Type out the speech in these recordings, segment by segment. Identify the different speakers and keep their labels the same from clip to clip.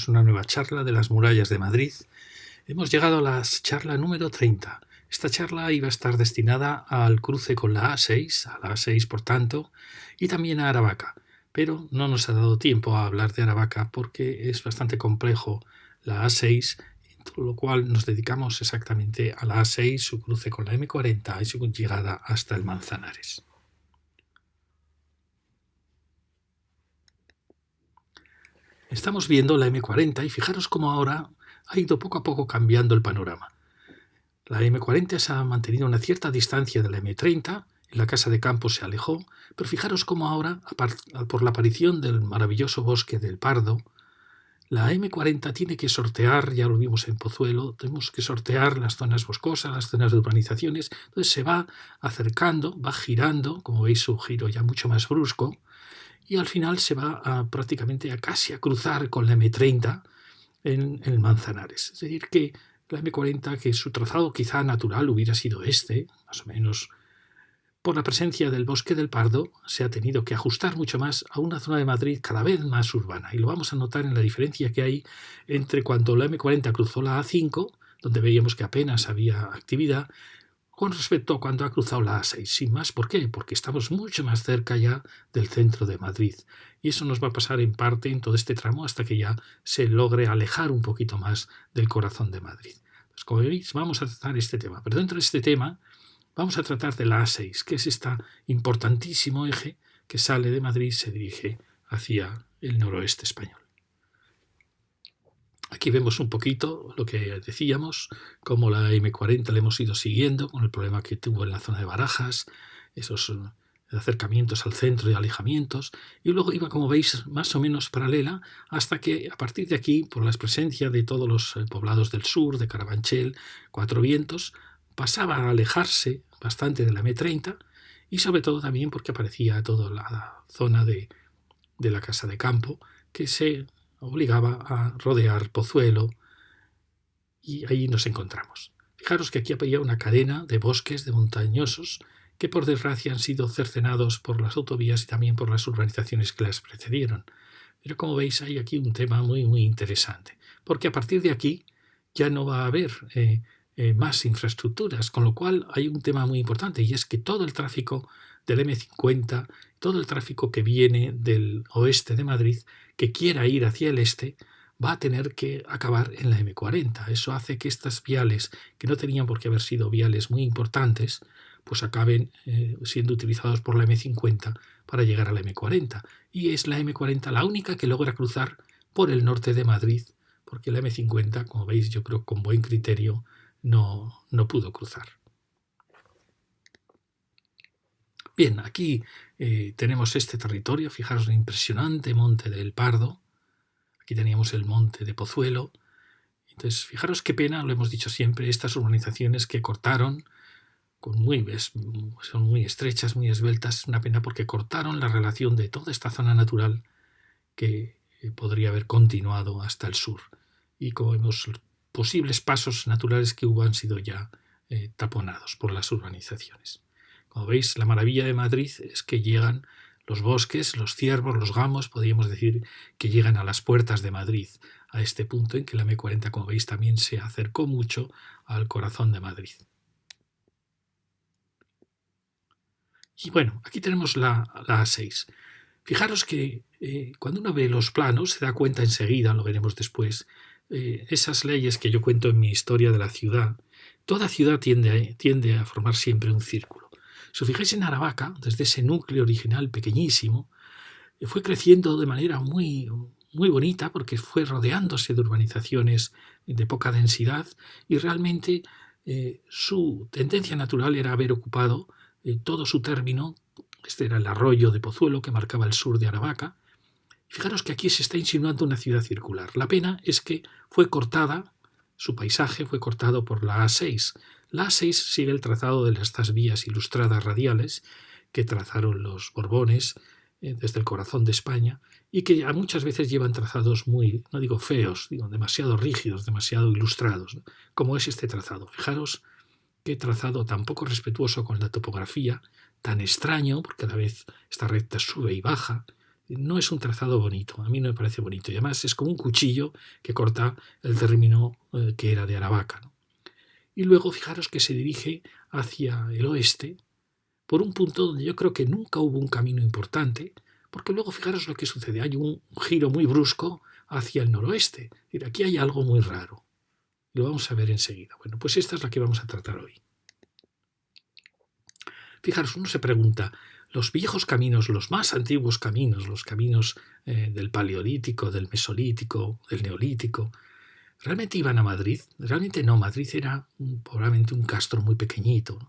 Speaker 1: tenemos una nueva charla de las murallas de Madrid. Hemos llegado a la charla número 30. Esta charla iba a estar destinada al cruce con la A6, a la A6 por tanto, y también a Aravaca, pero no nos ha dado tiempo a hablar de Aravaca porque es bastante complejo la A6, por lo cual nos dedicamos exactamente a la A6, su cruce con la M40 y su llegada hasta el Manzanares. Estamos viendo la M40 y fijaros cómo ahora ha ido poco a poco cambiando el panorama. La M40 se ha mantenido a una cierta distancia de la M30, en la casa de campo se alejó, pero fijaros cómo ahora, por la aparición del maravilloso bosque del Pardo, la M40 tiene que sortear, ya lo vimos en Pozuelo, tenemos que sortear las zonas boscosas, las zonas de urbanizaciones, entonces se va acercando, va girando, como veis su giro ya mucho más brusco, y al final se va prácticamente casi a cruzar con la M30 en el Manzanares. Es decir, que la M40, que su trazado quizá natural hubiera sido este, más o menos, por la presencia del bosque del Pardo, se ha tenido que ajustar mucho más a una zona de Madrid cada vez más urbana. Y lo vamos a notar en la diferencia que hay entre cuando la M40 cruzó la A5, donde veíamos que apenas había actividad, con respecto a cuando ha cruzado la A6. Sin más, ¿por qué? Porque estamos mucho más cerca ya del centro de Madrid. Y eso nos va a pasar en parte en todo este tramo hasta que ya se logre alejar un poquito más del corazón de Madrid. Pues como veis, vamos a tratar este tema. Pero dentro de este tema vamos a tratar de la A6, que es este importantísimo eje que sale de Madrid y se dirige hacia el noroeste español. Aquí vemos un poquito lo que decíamos, cómo la M40 le hemos ido siguiendo con el problema que tuvo en la zona de Barajas, esos acercamientos al centro y alejamientos, y luego iba, como veis, más o menos paralela, hasta que a partir de aquí, por la presencia de todos los poblados del sur, de Carabanchel, Cuatro Vientos, pasaba a alejarse bastante de la M30 y sobre todo también porque aparecía toda la zona de la casa de campo que se obligaba a rodear Pozuelo y ahí nos encontramos. Fijaros que aquí había una cadena de bosques de montañosos que por desgracia han sido cercenados por las autovías y también por las urbanizaciones que las precedieron. Pero como veis hay aquí un tema muy muy interesante, porque a partir de aquí ya no va a haber más infraestructuras, con lo cual hay un tema muy importante y es que todo el tráfico del M50, todo el tráfico que viene del oeste de Madrid, que quiera ir hacia el este, va a tener que acabar en la M40. Eso hace que estas viales, que no tenían por qué haber sido viales muy importantes, pues acaben siendo utilizados por la M50 para llegar a la M40. Y es la M40 la única que logra cruzar por el norte de Madrid, porque la M50, como veis, yo creo con buen criterio, no pudo cruzar. Bien, aquí tenemos este territorio, fijaros el impresionante monte del Pardo, aquí teníamos el monte de Pozuelo, entonces fijaros qué pena, lo hemos dicho siempre, estas urbanizaciones que cortaron, son muy estrechas, muy esbeltas, una pena porque cortaron la relación de toda esta zona natural que podría haber continuado hasta el sur. Y como vemos, posibles pasos naturales que hubo han sido ya taponados por las urbanizaciones. Como veis, la maravilla de Madrid es que llegan los bosques, los ciervos, los gamos, podríamos decir que llegan a las puertas de Madrid, a este punto en que la M40, como veis, también se acercó mucho al corazón de Madrid. Y bueno, aquí tenemos la A6. Fijaros que cuando uno ve los planos se da cuenta enseguida, lo veremos después, esas leyes que yo cuento en mi historia de la ciudad. Toda ciudad tiende a formar siempre un círculo. Si os fijáis en Aravaca, desde ese núcleo original pequeñísimo, fue creciendo de manera muy, muy bonita porque fue rodeándose de urbanizaciones de poca densidad y realmente su tendencia natural era haber ocupado todo su término. Este era el arroyo de Pozuelo que marcaba el sur de Aravaca. Fijaros que aquí se está insinuando una ciudad circular. La pena es que fue cortada, su paisaje fue cortado por la A6. La A6 sigue el trazado de estas vías ilustradas radiales que trazaron los Borbones desde el corazón de España y que muchas veces llevan trazados muy, no digo feos, digo demasiado rígidos, demasiado ilustrados, ¿no? Como es este trazado. Fijaros qué trazado tan poco respetuoso con la topografía, tan extraño, porque a la vez esta recta sube y baja, No es un trazado bonito, a mí no me parece bonito. Y además es como un cuchillo que corta el término que era de Aravaca, ¿no? Y luego fijaros que se dirige hacia el oeste por un punto donde yo creo que nunca hubo un camino importante, porque luego fijaros lo que sucede, hay un giro muy brusco hacia el noroeste. Es decir, aquí hay algo muy raro. Lo vamos a ver enseguida. Bueno, pues esta es la que vamos a tratar hoy. Fijaros, uno se pregunta, los viejos caminos, los más antiguos caminos, los caminos del Paleolítico, del Mesolítico, del Neolítico, ¿realmente iban a Madrid? Realmente no, Madrid era probablemente un castro muy pequeñito, ¿no?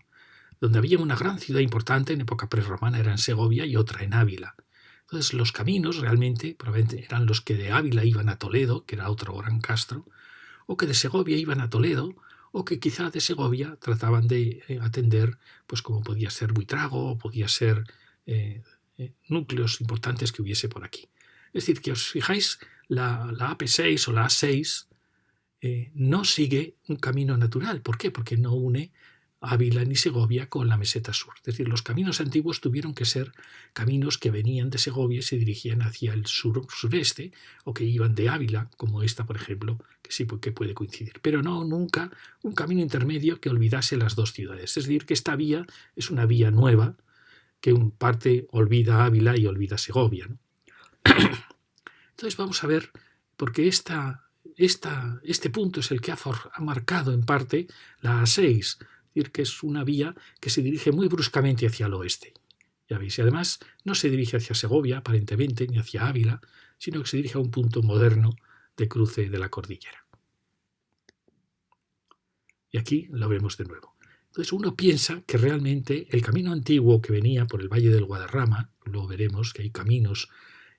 Speaker 1: Donde había una gran ciudad importante en época prerromana era en Segovia y otra en Ávila. Entonces los caminos realmente probablemente eran los que de Ávila iban a Toledo, que era otro gran castro, o que de Segovia iban a Toledo, o que quizá de Segovia trataban de atender, pues como podía ser Buitrago, o podía ser núcleos importantes que hubiese por aquí. Es decir, que os fijáis, la AP6 o la A6 no sigue un camino natural. ¿Por qué? Porque no une Ávila ni Segovia con la meseta sur. Es decir, los caminos antiguos tuvieron que ser caminos que venían de Segovia y se dirigían hacia el sureste, o que iban de Ávila, como esta, por ejemplo, que sí que puede coincidir. Pero no nunca un camino intermedio que olvidase las dos ciudades. Es decir, que esta vía es una vía nueva que en parte olvida Ávila y olvida Segovia, ¿no? Entonces vamos a ver, porque este punto es el que ha marcado en parte la A6, es decir, que es una vía que se dirige muy bruscamente hacia el oeste. Ya veis, y además no se dirige hacia Segovia, aparentemente, ni hacia Ávila, sino que se dirige a un punto moderno de cruce de la cordillera. Y aquí lo vemos de nuevo. Entonces uno piensa que realmente el camino antiguo que venía por el Valle del Guadarrama, luego veremos que hay caminos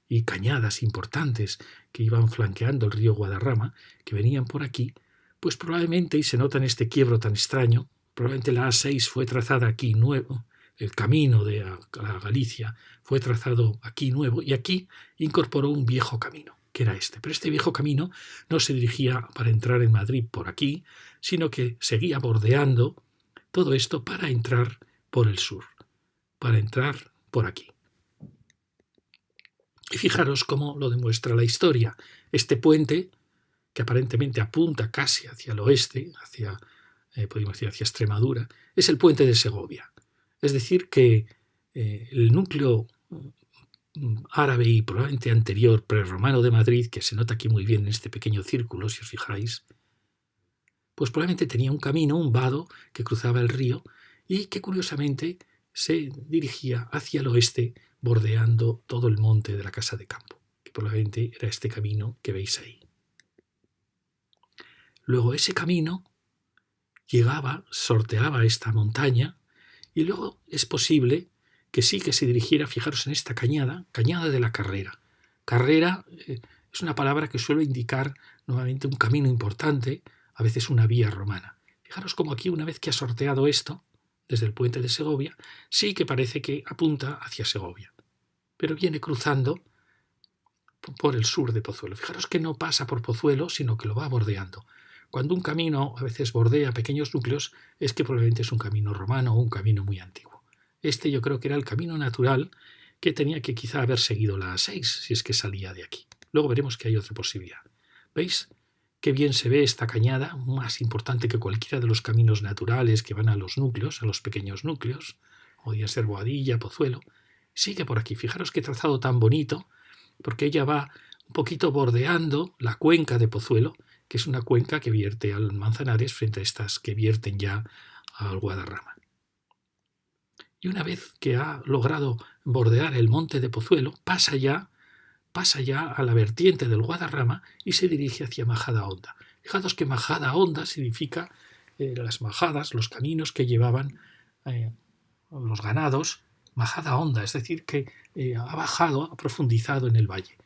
Speaker 1: y cañadas importantes que iban flanqueando el río Guadarrama, que venían por aquí, pues probablemente, y se nota en este quiebro tan extraño, probablemente la A6 fue trazada aquí nuevo, el camino de la Galicia fue trazado aquí nuevo, y aquí incorporó un viejo camino, que era este. Pero este viejo camino no se dirigía para entrar en Madrid por aquí, sino que seguía bordeando todo esto para entrar por el sur, para entrar por aquí. Y fijaros cómo lo demuestra la historia. Este puente, que aparentemente apunta casi hacia el oeste, podríamos decir hacia Extremadura, es el puente de Segovia. Es decir, que el núcleo árabe y probablemente anterior, prerromano de Madrid, que se nota aquí muy bien en este pequeño círculo, si os fijáis, pues probablemente tenía un camino, un vado, que cruzaba el río y que curiosamente se dirigía hacia el oeste, bordeando todo el monte de la Casa de Campo, que probablemente era este camino que veis ahí. Luego ese camino sorteaba esta montaña, y luego es posible que sí que se dirigiera, fijaros en esta cañada de la Carrera. Carrera es una palabra que suele indicar nuevamente un camino importante, a veces una vía romana. Fijaros como aquí, una vez que ha sorteado esto, desde el puente de Segovia, sí que parece que apunta hacia Segovia, pero viene cruzando por el sur de Pozuelo. Fijaros que no pasa por Pozuelo, sino que lo va bordeando. Cuando un camino a veces bordea pequeños núcleos, es que probablemente es un camino romano o un camino muy antiguo. Este yo creo que era el camino natural que tenía que quizá haber seguido la A6, si es que salía de aquí. Luego veremos que hay otra posibilidad. ¿Veis? Qué bien se ve esta cañada, más importante que cualquiera de los caminos naturales que van a los núcleos, a los pequeños núcleos, podría ser Boadilla, Pozuelo. Sigue por aquí. Fijaros qué trazado tan bonito, porque ella va un poquito bordeando la cuenca de Pozuelo, que es una cuenca que vierte al Manzanares frente a estas que vierten ya al Guadarrama. Y una vez que ha logrado bordear el monte de Pozuelo, pasa ya a la vertiente del Guadarrama y se dirige hacia Majadahonda. Fijaos que Majadahonda significa las majadas, los caminos que llevaban los ganados, Majadahonda, es decir, que ha bajado, ha profundizado en el valle.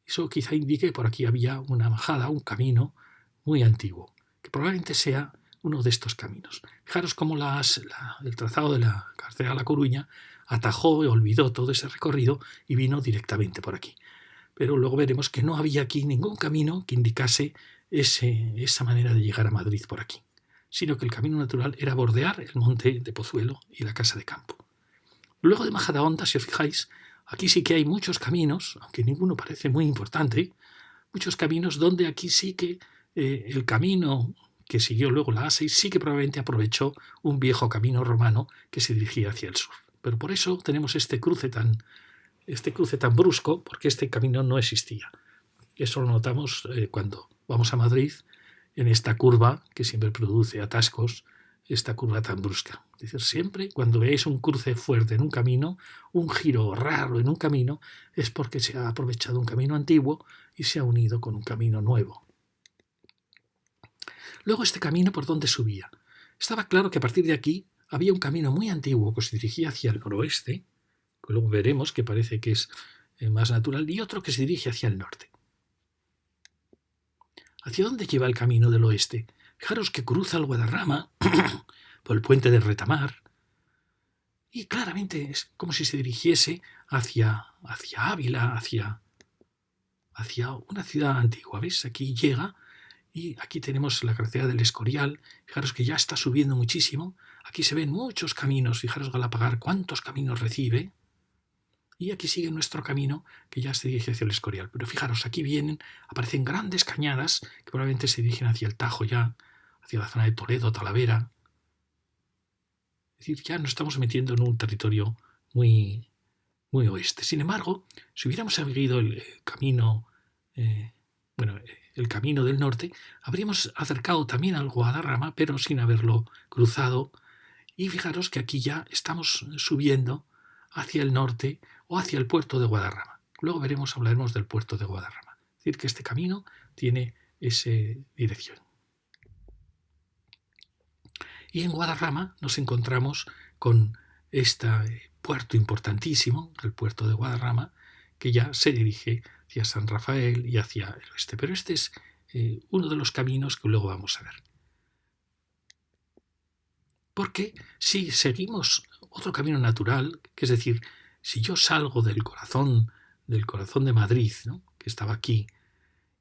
Speaker 1: Eso quizá indique que por aquí había una majada, un camino muy antiguo, que probablemente sea uno de estos caminos. Fijaros cómo el trazado de la carretera a La Coruña atajó y olvidó todo ese recorrido y vino directamente por aquí. Pero luego veremos que no había aquí ningún camino que indicase esa manera de llegar a Madrid por aquí, sino que el camino natural era bordear el monte de Pozuelo y la Casa de Campo. Luego de Majadahonda, si os fijáis, Aquí sí que hay muchos caminos, aunque ninguno parece muy importante, muchos caminos donde aquí sí que el camino que siguió luego la A6 sí que probablemente aprovechó un viejo camino romano que se dirigía hacia el sur. Pero por eso tenemos este cruce tan brusco, porque este camino no existía. Eso lo notamos cuando vamos a Madrid, en esta curva que siempre produce atascos, esta curva tan brusca. Es decir, siempre cuando veáis un cruce fuerte en un camino, un giro raro en un camino, es porque se ha aprovechado un camino antiguo y se ha unido con un camino nuevo. Luego este camino, ¿por dónde subía? Estaba claro que a partir de aquí había un camino muy antiguo que se dirigía hacia el noroeste, que luego veremos que parece que es más natural, y otro que se dirige hacia el norte. ¿Hacia dónde lleva el camino del oeste? Fijaros que cruza el Guadarrama por el puente de Retamar, y claramente es como si se dirigiese hacia Ávila, hacia una ciudad antigua. ¿Ves? Aquí llega y aquí tenemos la carretera del Escorial. Fijaros que ya está subiendo muchísimo. Aquí se ven muchos caminos. Fijaros Galapagar cuántos caminos recibe. Y aquí sigue nuestro camino que ya se dirige hacia el Escorial. Pero fijaros, aquí aparecen grandes cañadas que probablemente se dirigen hacia el Tajo ya, hacia la zona de Toledo, Talavera. Es decir, ya nos estamos metiendo en un territorio muy, muy oeste. Sin embargo, si hubiéramos seguido el camino, el camino del norte, habríamos acercado también al Guadarrama, pero sin haberlo cruzado. Y fijaros que aquí ya estamos subiendo hacia el norte o hacia el puerto de Guadarrama. Luego hablaremos del puerto de Guadarrama. Es decir, que este camino tiene esa dirección. Y en Guadarrama nos encontramos con este puerto importantísimo, el puerto de Guadarrama, que ya se dirige hacia San Rafael y hacia el oeste. Pero este es uno de los caminos que luego vamos a ver. Porque si seguimos otro camino natural, que es decir, si yo salgo del corazón de Madrid, ¿no?, que estaba aquí,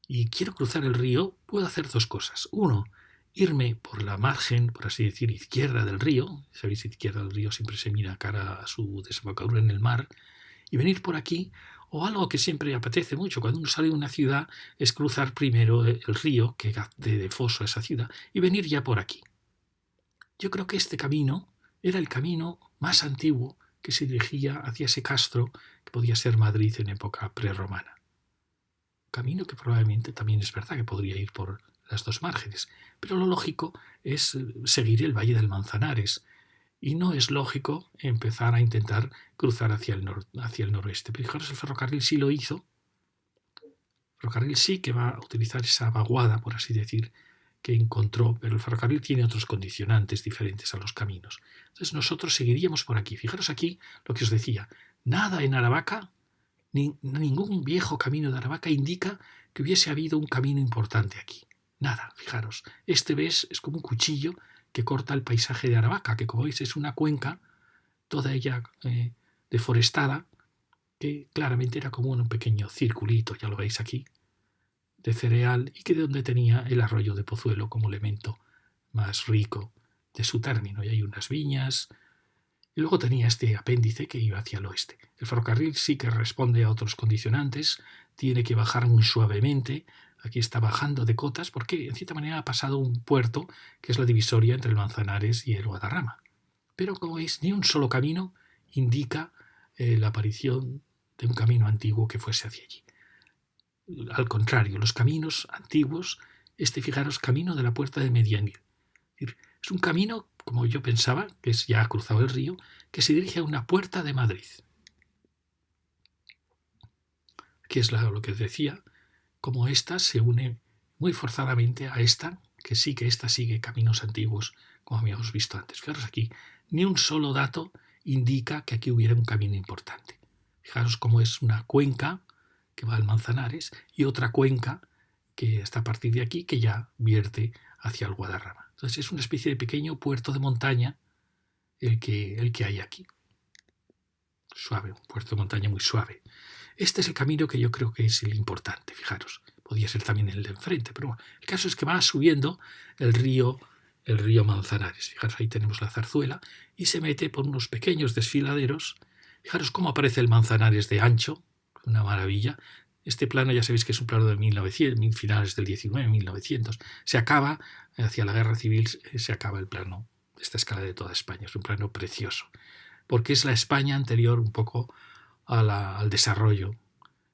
Speaker 1: y quiero cruzar el río, puedo hacer dos cosas. Uno, irme por la margen, por así decir, izquierda del río. Sabéis, izquierda del río siempre se mira cara a su desembocadura en el mar, y venir por aquí. O algo que siempre apetece mucho cuando uno sale de una ciudad es cruzar primero el río que de foso a esa ciudad y venir ya por aquí. Yo creo que este camino era el camino más antiguo que se dirigía hacia ese castro que podía ser Madrid en época prerromana. Camino que probablemente también es verdad que podría ir por las dos márgenes, pero lo lógico es seguir el Valle del Manzanares y no es lógico empezar a intentar cruzar hacia el noroeste. Pero fijaros, el ferrocarril sí lo hizo. El ferrocarril sí que va a utilizar esa vaguada, por así decir, que encontró, pero el ferrocarril tiene otros condicionantes diferentes a los caminos. Entonces nosotros seguiríamos por aquí. Fijaros aquí lo que os decía, nada en Aravaca, ningún viejo camino de Aravaca indica que hubiese habido un camino importante aquí. Nada, fijaros, ves, es como un cuchillo que corta el paisaje de Aravaca, que como veis es una cuenca, toda ella deforestada, que claramente era como un pequeño circulito, ya lo veis aquí, de cereal, y que de donde tenía el arroyo de Pozuelo como elemento más rico de su término. Y hay unas viñas, y luego tenía este apéndice que iba hacia el oeste. El ferrocarril sí que responde a otros condicionantes, tiene que bajar muy suavemente. Aquí está bajando de cotas porque en cierta manera ha pasado un puerto que es la divisoria entre el Manzanares y el Guadarrama. Pero como veis, ni un solo camino indica la aparición de un camino antiguo que fuese hacia allí. Al contrario, los caminos antiguos, fijaros, camino de la puerta de Medianil. Es un camino, como yo pensaba, que ya ha cruzado el río, que se dirige a una puerta de Madrid. Aquí es lo que os decía, como esta se une muy forzadamente a esta, que esta sigue caminos antiguos, como habíamos visto antes. Fijaros aquí, ni un solo dato indica que aquí hubiera un camino importante. Fijaros cómo es una cuenca que va al Manzanares y otra cuenca que está a partir de aquí que ya vierte hacia el Guadarrama. Entonces es una especie de pequeño puerto de montaña el que hay aquí. Suave, un puerto de montaña muy suave. Este es el camino que yo creo que es el importante, fijaros. Podría ser también el de enfrente, pero bueno, el caso es que va subiendo el río Manzanares. Fijaros, ahí tenemos la zarzuela y se mete por unos pequeños desfiladeros Fijaros cómo aparece el Manzanares de ancho, una maravilla. Este plano ya sabéis que es un plano de 1900, finales del 19, 1900. Se acaba, hacia la guerra civil, se acaba el plano de esta escala de toda España. Es un plano precioso, porque es la España anterior un poco al desarrollo.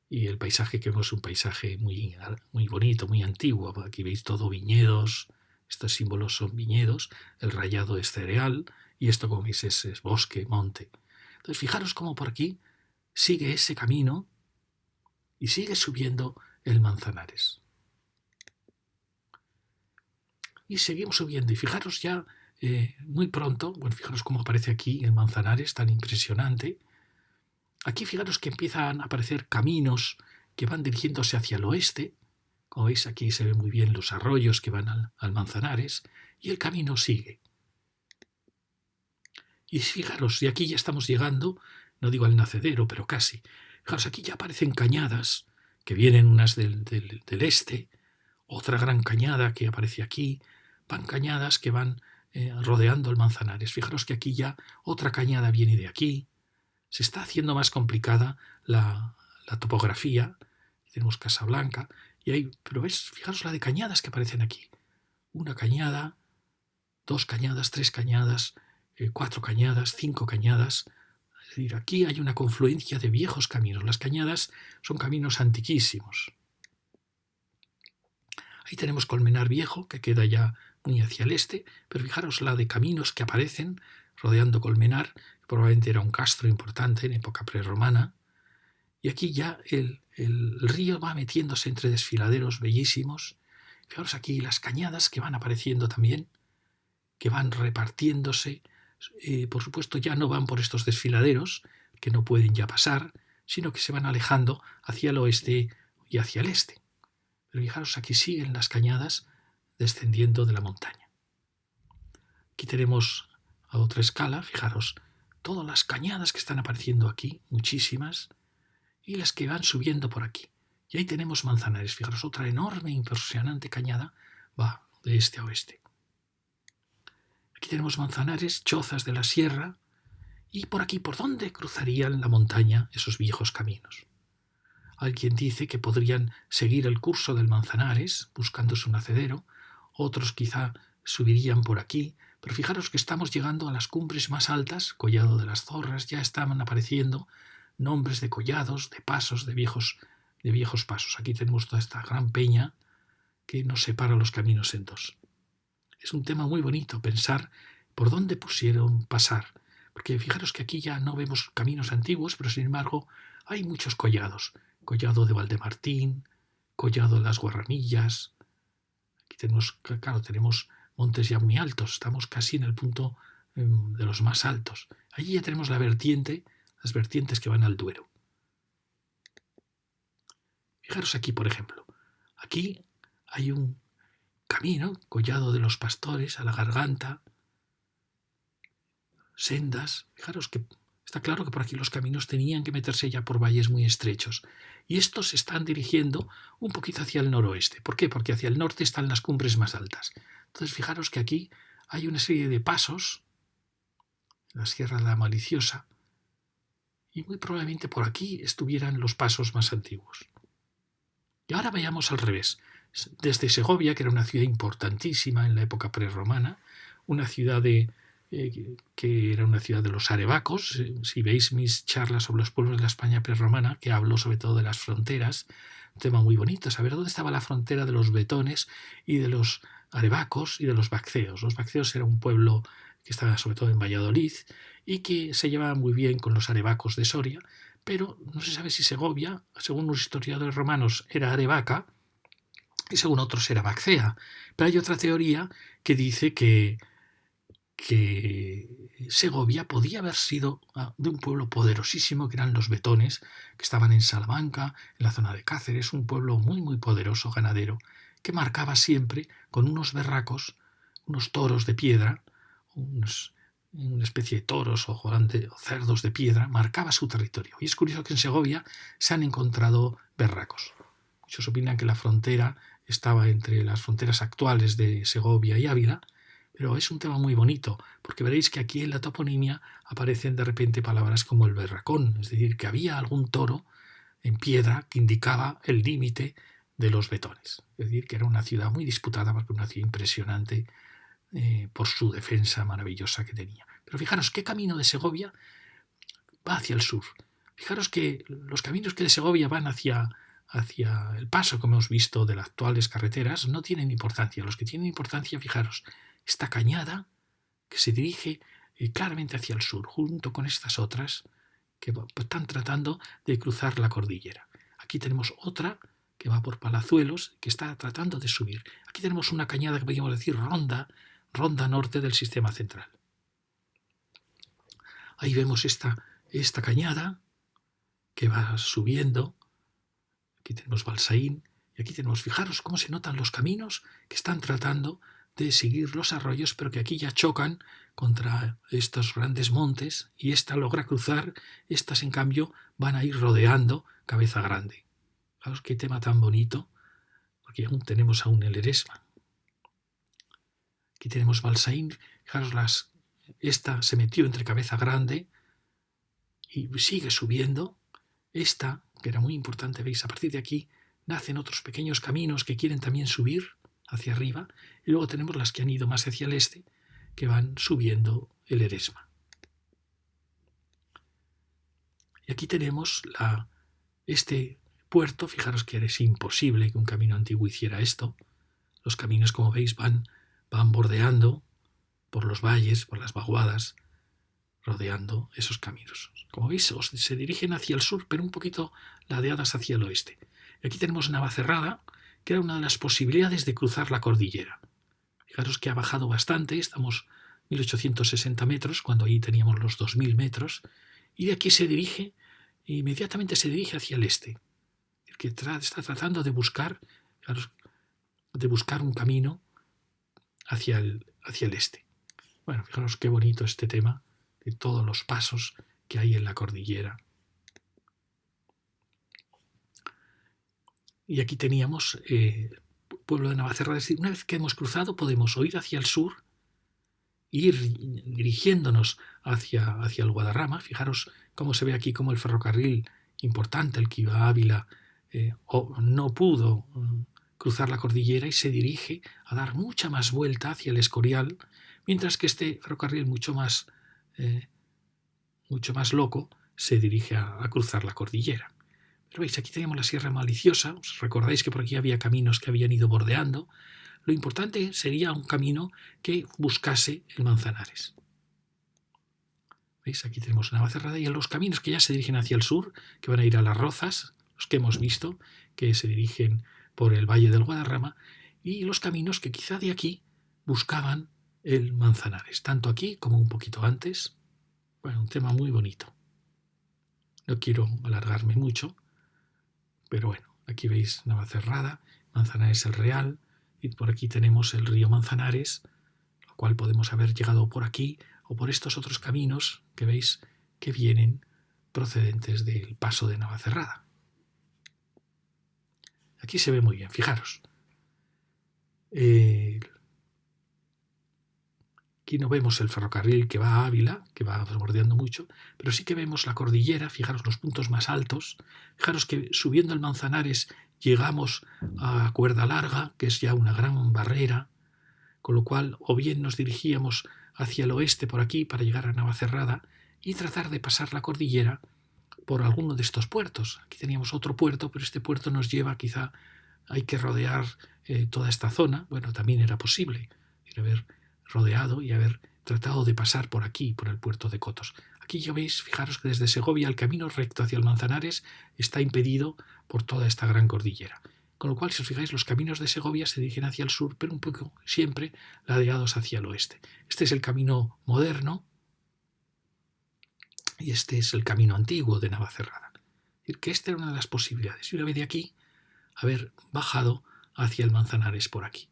Speaker 1: Y el paisaje que vemos es un paisaje muy, muy bonito, muy antiguo. Aquí veis todo viñedos, estos símbolos son viñedos, el rayado es cereal y esto, como veis, es bosque, monte. Entonces, fijaros cómo por aquí sigue ese camino y sigue subiendo el Manzanares. Y seguimos subiendo y fijaros ya muy pronto, bueno, fijaros cómo aparece aquí el Manzanares, tan impresionante. Aquí fijaros que empiezan a aparecer caminos que van dirigiéndose hacia el oeste. Como veis, aquí se ven muy bien los arroyos que van al Manzanares y el camino sigue. Y fijaros, y aquí ya estamos llegando, no digo al nacedero, pero casi. Fijaros, aquí ya aparecen cañadas que vienen unas del este, otra gran cañada que aparece aquí, van cañadas que van rodeando el Manzanares. Fijaros que aquí ya otra cañada viene de aquí. Se está haciendo más complicada la topografía. Tenemos Casablanca, pero ves, fijaros la de cañadas que aparecen aquí. Una cañada, 2 cañadas, 3 cañadas, 4 cañadas, 5 cañadas. Es decir, aquí hay una confluencia de viejos caminos. Las cañadas son caminos antiquísimos. Ahí tenemos Colmenar Viejo, que queda ya muy hacia el este, pero fijaros la de caminos que aparecen rodeando Colmenar. Probablemente era un castro importante en época prerromana. Y aquí ya el río va metiéndose entre desfiladeros bellísimos. Fijaros aquí las cañadas que van apareciendo también, que van repartiéndose. Por supuesto ya no van por estos desfiladeros, que no pueden ya pasar, sino que se van alejando hacia el oeste y hacia el este. Pero fijaros, aquí siguen las cañadas descendiendo de la montaña. Aquí tenemos a otra escala, fijaros, todas las cañadas que están apareciendo aquí, muchísimas, y las que van subiendo por aquí. Y ahí tenemos Manzanares, fijaros, otra enorme, impresionante cañada va de este a oeste. Aquí tenemos Manzanares, Chozas de la Sierra, y por aquí, ¿por dónde cruzarían la montaña esos viejos caminos? Alguien dice que podrían seguir el curso del Manzanares, buscando su nacedero, otros quizá subirían por aquí, pero fijaros que estamos llegando a las cumbres más altas, Collado de las Zorras, ya estaban apareciendo nombres de collados, de pasos, de viejos pasos. Aquí tenemos toda esta gran peña que nos separa los caminos en dos. Es un tema muy bonito pensar por dónde pusieron pasar, porque fijaros que aquí ya no vemos caminos antiguos, pero sin embargo hay muchos collados. Collado de Valdemartín, Collado de las Guarramillas. Aquí tenemos montes ya muy altos, estamos casi en el punto de los más altos. Allí ya tenemos las vertientes que van al Duero. Fijaros aquí, por ejemplo, aquí hay un camino, Collado de los Pastores, a la Garganta, sendas. Fijaros que está claro que por aquí los caminos tenían que meterse ya por valles muy estrechos. Y estos se están dirigiendo un poquito hacia el noroeste. ¿Por qué? Porque hacia el norte están las cumbres más altas. Entonces, fijaros que aquí hay una serie de pasos, en la Sierra de la Maliciosa, y muy probablemente por aquí estuvieran los pasos más antiguos. Y ahora vayamos al revés. Desde Segovia, que era una ciudad importantísima en la época prerromana, una ciudad que era una ciudad de los arebacos. Si veis mis charlas sobre los pueblos de la España prerromana, que hablo sobre todo de las fronteras, un tema muy bonito, saber dónde estaba la frontera de los betones y de los arebacos y de los bacceos. Los bacceos era un pueblo que estaba sobre todo en Valladolid y que se llevaba muy bien con los arebacos de Soria, pero no se sabe si Segovia, según los historiadores romanos, era arebaca y según otros era baccea. Pero hay otra teoría que dice que Segovia podía haber sido de un pueblo poderosísimo, que eran los betones, que estaban en Salamanca, en la zona de Cáceres, un pueblo muy, muy poderoso, ganadero, que marcaba siempre con unos berracos, unos toros de piedra, una especie de toros o cerdos de piedra, marcaba su territorio. Y es curioso que en Segovia se han encontrado berracos. Muchos opinan que la frontera estaba entre las fronteras actuales de Segovia y Ávila, Pero es un tema muy bonito, porque veréis que aquí en la toponimia aparecen de repente palabras como el berracón, es decir, que había algún toro en piedra que indicaba el límite de los betones. Es decir, que era una ciudad muy disputada, porque una ciudad impresionante por su defensa maravillosa que tenía. Pero fijaros, ¿qué camino de Segovia va hacia el sur? Fijaros que los caminos que de Segovia van hacia el paso, como hemos visto, de las actuales carreteras, no tienen importancia. Los que tienen importancia, fijaros, esta cañada que se dirige claramente hacia el sur, junto con estas otras que están tratando de cruzar la cordillera. Aquí tenemos otra que va por Palazuelos, que está tratando de subir. Aquí tenemos una cañada que podríamos decir ronda norte del sistema central. Ahí vemos esta cañada que va subiendo. Aquí tenemos Balsaín y aquí tenemos, fijaros cómo se notan los caminos que están tratando de seguir los arroyos, pero que aquí ya chocan contra estos grandes montes y esta logra cruzar, estas en cambio van a ir rodeando Cabeza Grande. Fijaros qué tema tan bonito, porque aún tenemos el Eresma. Aquí tenemos Balsaín, fijaros, esta se metió entre Cabeza Grande y sigue subiendo. Esta, que era muy importante, veis, a partir de aquí nacen otros pequeños caminos que quieren también subir hacia arriba, y luego tenemos las que han ido más hacia el este, que van subiendo el Eresma. Y aquí tenemos este puerto. Fijaros que es imposible que un camino antiguo hiciera esto. Los caminos, como veis, van bordeando por los valles, por las vaguadas, rodeando esos caminos. Como veis, se dirigen hacia el sur, pero un poquito ladeadas hacia el oeste. Y aquí tenemos Navacerrada, que era una de las posibilidades de cruzar la cordillera. Fijaros que ha bajado bastante, estamos 1860 metros, cuando ahí teníamos los 2000 metros, y de aquí inmediatamente se dirige hacia el este. Que está tratando de buscar un camino hacia el este. Bueno, fijaros qué bonito este tema de todos los pasos que hay en la cordillera. Y aquí teníamos pueblo de Navacerrada. Es decir, una vez que hemos cruzado podemos o ir hacia el sur, ir dirigiéndonos hacia el Guadarrama. Fijaros cómo se ve aquí como el ferrocarril importante, el que iba a Ávila, no pudo cruzar la cordillera y se dirige a dar mucha más vuelta hacia el Escorial, mientras que este ferrocarril mucho más loco se dirige a cruzar la cordillera. Pero veis, aquí tenemos la Sierra Maliciosa. Os recordáis que por aquí había caminos que habían ido bordeando. Lo importante sería un camino que buscase el Manzanares. ¿Veis? Aquí tenemos Navacerrada y los caminos que ya se dirigen hacia el sur, que van a ir a Las Rozas, los que hemos visto, que se dirigen por el Valle del Guadarrama, y los caminos que quizá de aquí buscaban el Manzanares, tanto aquí como un poquito antes. Bueno, un tema muy bonito. No quiero alargarme mucho, pero bueno, aquí veis Navacerrada, Manzanares el Real, y por aquí tenemos el río Manzanares, lo cual podemos haber llegado por aquí o por estos otros caminos que veis que vienen procedentes del paso de Navacerrada. Aquí se ve muy bien, fijaros. Aquí no vemos el ferrocarril que va a Ávila, que va bordeando mucho, pero sí que vemos la cordillera. Fijaros los puntos más altos. Fijaros que subiendo el Manzanares llegamos a Cuerda Larga, que es ya una gran barrera, con lo cual o bien nos dirigíamos hacia el oeste por aquí para llegar a Navacerrada y tratar de pasar la cordillera por alguno de estos puertos. Aquí teníamos otro puerto, pero este puerto nos lleva, quizá hay que rodear toda esta zona. Bueno, también era posible haber rodeado y haber tratado de pasar por aquí, por el puerto de Cotos. Aquí ya veis, fijaros que desde Segovia el camino recto hacia el Manzanares está impedido por toda esta gran cordillera. Con lo cual, si os fijáis, los caminos de Segovia se dirigen hacia el sur, pero un poco siempre ladeados hacia el oeste. Este es el camino moderno y este es el camino antiguo de Navacerrada. Es decir, que esta era una de las posibilidades. Y una vez de aquí, haber bajado hacia el Manzanares por aquí.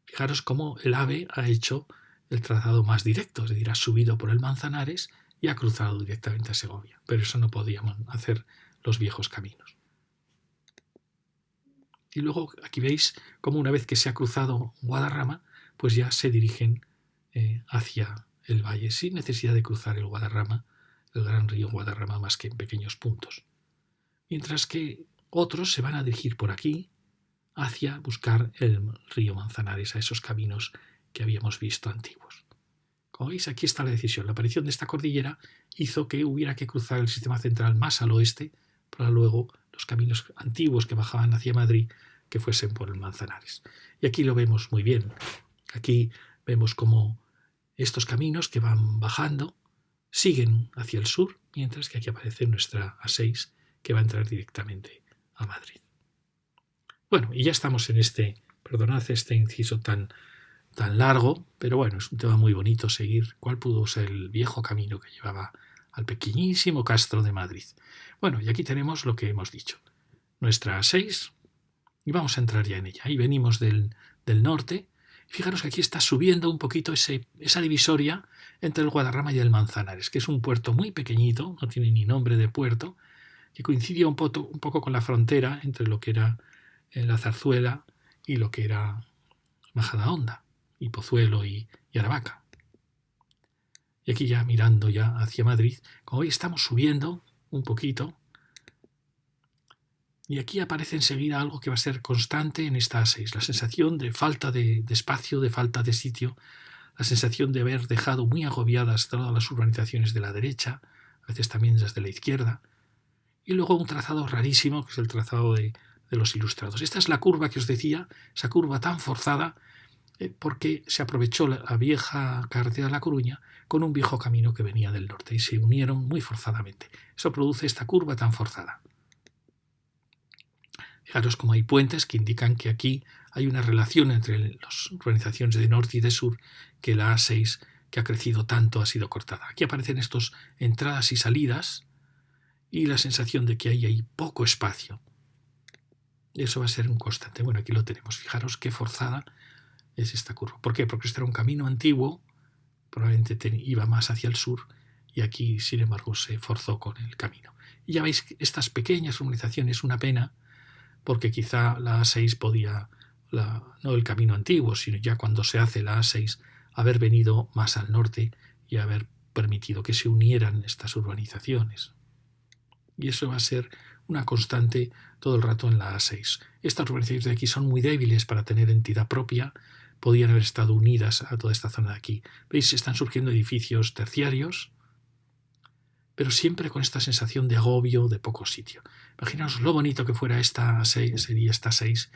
Speaker 1: Fijaros cómo el AVE ha hecho el trazado más directo, es decir, ha subido por el Manzanares y ha cruzado directamente a Segovia. Pero eso no podíamos hacer los viejos caminos. Y luego aquí veis cómo una vez que se ha cruzado Guadarrama, pues ya se dirigen hacia el valle sin necesidad de cruzar el Guadarrama, el gran río Guadarrama, más que en pequeños puntos. Mientras que otros se van a dirigir por aquí hacia buscar el río Manzanares, a esos caminos que habíamos visto antiguos. Como veis, aquí está la decisión. La aparición de esta cordillera hizo que hubiera que cruzar el sistema central más al oeste para luego los caminos antiguos que bajaban hacia Madrid que fuesen por el Manzanares. Y aquí lo vemos muy bien. Aquí vemos cómo estos caminos que van bajando siguen hacia el sur, mientras que aquí aparece nuestra A6 que va a entrar directamente a Madrid. Bueno, y ya estamos en perdonad este inciso tan largo, pero bueno, es un tema muy bonito seguir cuál pudo ser el viejo camino que llevaba al pequeñísimo Castro de Madrid. Bueno, y aquí tenemos lo que hemos dicho, nuestra A6, y vamos a entrar ya en ella. Ahí venimos del norte. Fijaros que aquí está subiendo un poquito esa divisoria entre el Guadarrama y el Manzanares, que es un puerto muy pequeñito, no tiene ni nombre de puerto, que coincidía un poco con la frontera entre lo que era la Zarzuela y lo que era Majadahonda, y Pozuelo y Aravaca. Y aquí ya mirando ya hacia Madrid, como veis estamos subiendo un poquito, y aquí aparece enseguida algo que va a ser constante en esta A6, la sensación de falta de espacio, de falta de sitio, la sensación de haber dejado muy agobiadas todas las urbanizaciones de la derecha, a veces también desde la izquierda, y luego un trazado rarísimo, que es el trazado de los Ilustrados. Esta es la curva que os decía, esa curva tan forzada, porque se aprovechó la vieja carretera de La Coruña con un viejo camino que venía del norte y se unieron muy forzadamente. Eso produce esta curva tan forzada. Fijaros cómo hay puentes que indican que aquí hay una relación entre las urbanizaciones de norte y de sur, que la A6, que ha crecido tanto, ha sido cortada. Aquí aparecen estas entradas y salidas y la sensación de que hay poco espacio. Eso va a ser un constante. Bueno, aquí lo tenemos. Fijaros qué forzada es esta curva. ¿Por qué? Porque este era un camino antiguo, probablemente iba más hacia el sur, y aquí, sin embargo, se forzó con el camino. Y ya veis que estas pequeñas urbanizaciones, una pena, porque quizá la A6 podía, no el camino antiguo, sino ya cuando se hace la A6, haber venido más al norte y haber permitido que se unieran estas urbanizaciones. Y eso va a ser una constante todo el rato en la A6. Estas urbanizaciones de aquí son muy débiles para tener entidad propia, podían haber estado unidas a toda esta zona de aquí. ¿Veis? Están surgiendo edificios terciarios, pero siempre con esta sensación de agobio, de poco sitio. Imaginaos lo bonito que fuera esta A6, sería esta A6,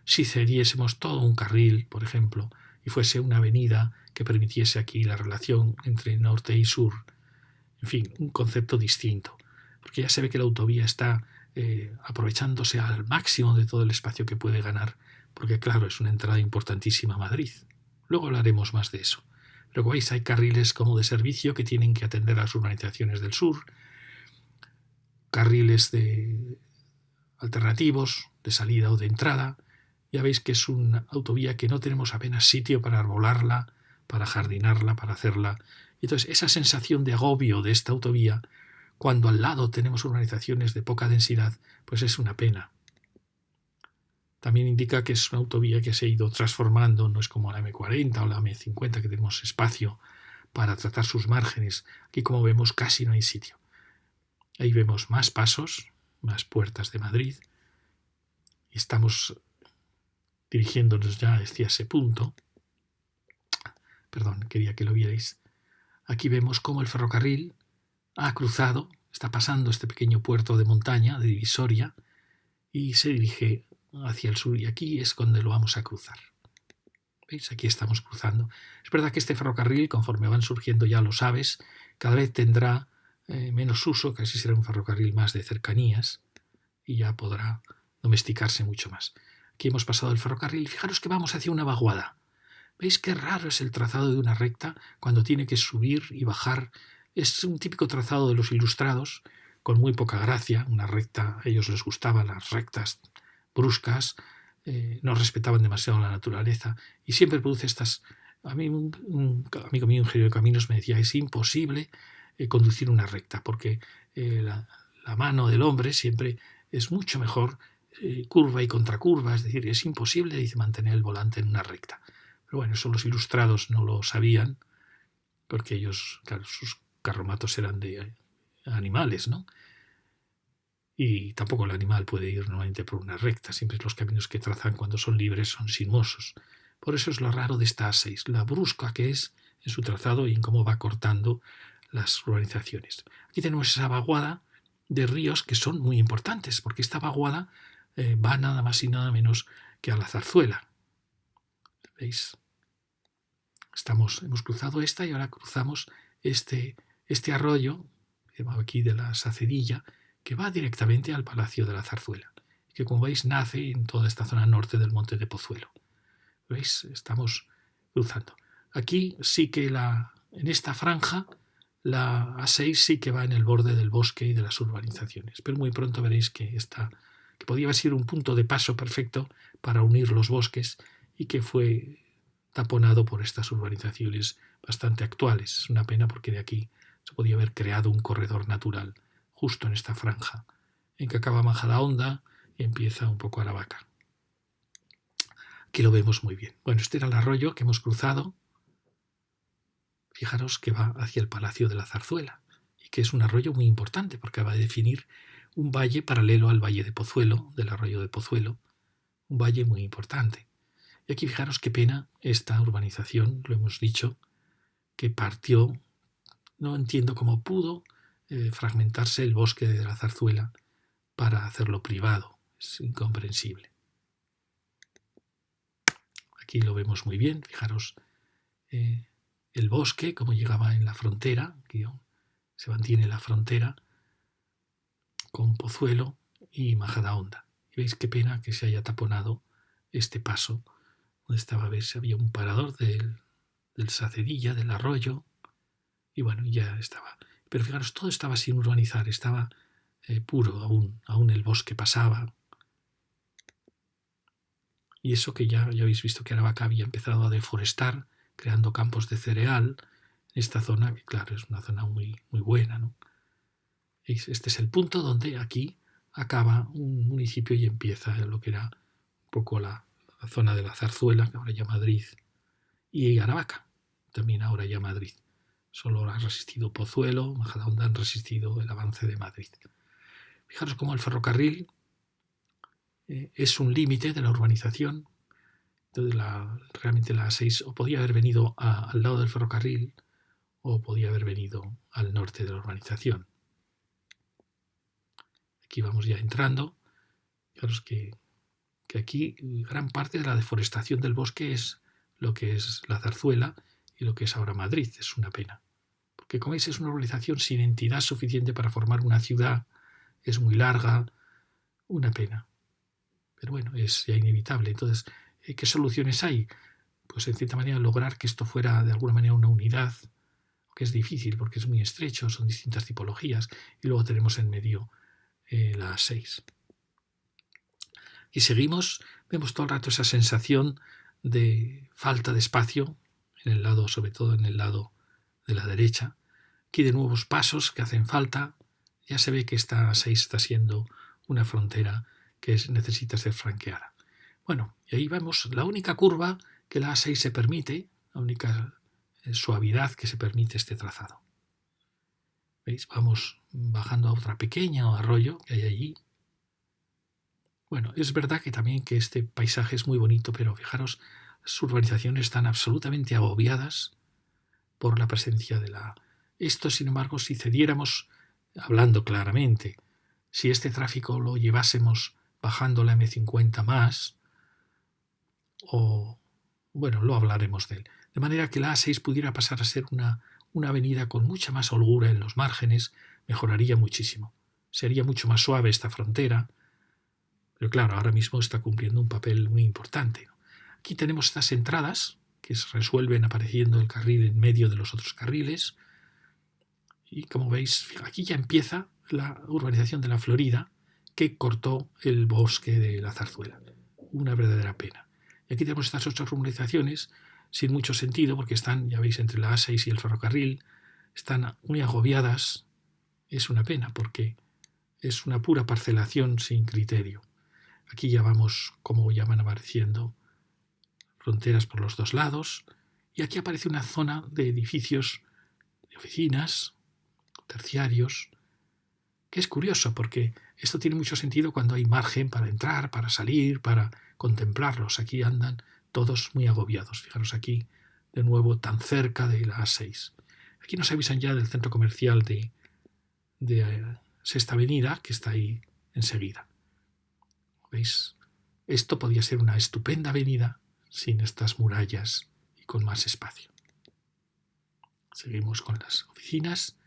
Speaker 1: si cediésemos todo un carril, por ejemplo, y fuese una avenida que permitiese aquí la relación entre norte y sur. En fin, un concepto distinto. Porque ya se ve que la autovía está aprovechándose al máximo de todo el espacio que puede ganar, porque claro, es una entrada importantísima a Madrid. Luego hablaremos más de eso. Pero como veis, hay carriles como de servicio que tienen que atender a las urbanizaciones del sur, carriles alternativos de salida o de entrada. Ya veis que es una autovía que no tenemos apenas sitio para arbolarla, para jardinarla, para hacerla. Entonces, esa sensación de agobio de esta autovía, cuando al lado tenemos urbanizaciones de poca densidad, pues es una pena. También indica que es una autovía que se ha ido transformando, no es como la M40 o la M50 que tenemos espacio para tratar sus márgenes. Aquí, como vemos, casi no hay sitio. Ahí vemos más pasos, más puertas de Madrid, y estamos dirigiéndonos ya hacia ese punto. Perdón, quería que lo vierais. Aquí vemos cómo el ferrocarril ha cruzado, está pasando este pequeño puerto de montaña, de divisoria, y se dirige hacia el sur, y aquí es donde lo vamos a cruzar. ¿Veis? Aquí estamos cruzando. Es verdad que este ferrocarril, conforme van surgiendo ya los AVEs, cada vez tendrá menos uso, casi será un ferrocarril más de cercanías, y ya podrá domesticarse mucho más. Aquí hemos pasado el ferrocarril. Fijaros que vamos hacia una vaguada. ¿Veis qué raro es el trazado de una recta cuando tiene que subir y bajar? Es un típico trazado de los Ilustrados, con muy poca gracia. Una recta, a ellos les gustaban las rectas bruscas, no respetaban demasiado la naturaleza, y siempre produce estas... A mí un amigo mío, ingeniero de caminos, me decía, es imposible conducir una recta, porque la mano del hombre siempre es mucho mejor curva y contracurva, es decir, es imposible, dice, mantener el volante en una recta. Pero bueno, eso los ilustrados no lo sabían, porque ellos, claro, sus carromatos eran de animales, ¿no? Y tampoco el animal puede ir normalmente por una recta, siempre los caminos que trazan cuando son libres son sinuosos. Por eso es lo raro de esta A6, la brusca que es en su trazado y en cómo va cortando las urbanizaciones. Aquí tenemos esa vaguada de ríos que son muy importantes, porque esta vaguada va nada más y nada menos que a la Zarzuela. ¿Veis? Hemos cruzado esta y ahora cruzamos este arroyo, aquí de la Sacedilla, que va directamente al Palacio de la Zarzuela, que como veis nace en toda esta zona norte del Monte de Pozuelo. ¿Veis? Estamos cruzando. Aquí sí que en esta franja la A6 sí que va en el borde del bosque y de las urbanizaciones, pero muy pronto veréis que podía haber sido un punto de paso perfecto para unir los bosques y que fue taponado por estas urbanizaciones bastante actuales. Es una pena porque de aquí se podía haber creado un corredor natural justo en esta franja, en que acaba Majadahonda y empieza un poco Aravaca. Aquí lo vemos muy bien. Bueno, este era el arroyo que hemos cruzado. Fijaros que va hacia el Palacio de la Zarzuela y que es un arroyo muy importante porque va a definir un valle paralelo al valle de Pozuelo, del arroyo de Pozuelo, un valle muy importante. Y aquí fijaros qué pena esta urbanización, lo hemos dicho, que partió, no entiendo cómo pudo fragmentarse el bosque de la Zarzuela para hacerlo privado, es incomprensible. Aquí lo vemos muy bien, fijaros el bosque, como llegaba en la frontera, aquí se mantiene la frontera con Pozuelo y Majadahonda. Y veis qué pena que se haya taponado este paso, donde estaba, veis, había un parador del Sacedilla, del arroyo, y bueno, ya estaba. Pero fijaros, todo estaba sin urbanizar, estaba puro aún el bosque pasaba. Y eso que ya habéis visto que Aravaca había empezado a deforestar, creando campos de cereal, en esta zona, que claro, es una zona muy, muy buena, ¿no? Este es el punto donde aquí acaba un municipio y empieza lo que era un poco la zona de la Zarzuela, que ahora ya Madrid, y Aravaca, también ahora ya Madrid. Solo ha resistido Pozuelo, Majadahonda han resistido el avance de Madrid. Fijaros cómo el ferrocarril es un límite de la urbanización. Entonces realmente la A6 o podía haber venido al lado del ferrocarril o podía haber venido al norte de la urbanización. Aquí vamos ya entrando. Fijaros que aquí gran parte de la deforestación del bosque es lo que es la Zarzuela y lo que es ahora Madrid. Es una pena. Porque como veis es una urbanización sin entidad suficiente para formar una ciudad. Es muy larga. Una pena. Pero bueno, es ya inevitable. Entonces, ¿qué soluciones hay? Pues en cierta manera lograr que esto fuera de alguna manera una unidad, que es difícil porque es muy estrecho, son distintas tipologías, y luego tenemos en medio la A6. Y seguimos, vemos todo el rato esa sensación de falta de espacio, en el lado, sobre todo en el lado de la derecha. Aquí de nuevos pasos que hacen falta, ya se ve que esta A6 está siendo una frontera que necesita ser franqueada. Bueno, y ahí vemos la única curva que la A6 se permite, la única suavidad que se permite este trazado. ¿Veis? Vamos bajando a otra pequeña arroyo que hay allí. Bueno, es verdad que también que este paisaje es muy bonito, pero fijaros, las urbanizaciones están absolutamente agobiadas por la presencia de la... Esto, sin embargo, si cediéramos, hablando claramente, si este tráfico lo llevásemos bajando la M50 más, o... bueno, lo hablaremos de él. De manera que la A6 pudiera pasar a ser una avenida con mucha más holgura en los márgenes, mejoraría muchísimo. Sería mucho más suave esta frontera, pero claro, ahora mismo está cumpliendo un papel muy importante. Aquí tenemos estas entradas que se resuelven apareciendo el carril en medio de los otros carriles. Y como veis, aquí ya empieza la urbanización de la Florida que cortó el bosque de la Zarzuela. Una verdadera pena. Y aquí tenemos estas otras urbanizaciones sin mucho sentido porque están, ya veis, entre la A6 y el ferrocarril. Están muy agobiadas. Es una pena porque es una pura parcelación sin criterio. Aquí ya vamos, como ya van apareciendo, fronteras por los dos lados, y aquí aparece una zona de edificios de oficinas, terciarios, que es curioso porque esto tiene mucho sentido cuando hay margen para entrar, para salir, para contemplarlos. Aquí andan todos muy agobiados. Fijaros aquí, de nuevo, tan cerca de la A6. Aquí nos avisan ya del centro comercial de Sexta Avenida, que está ahí enseguida. ¿Veis? Esto podría ser una estupenda avenida sin estas murallas y con más espacio. Seguimos con las oficinas,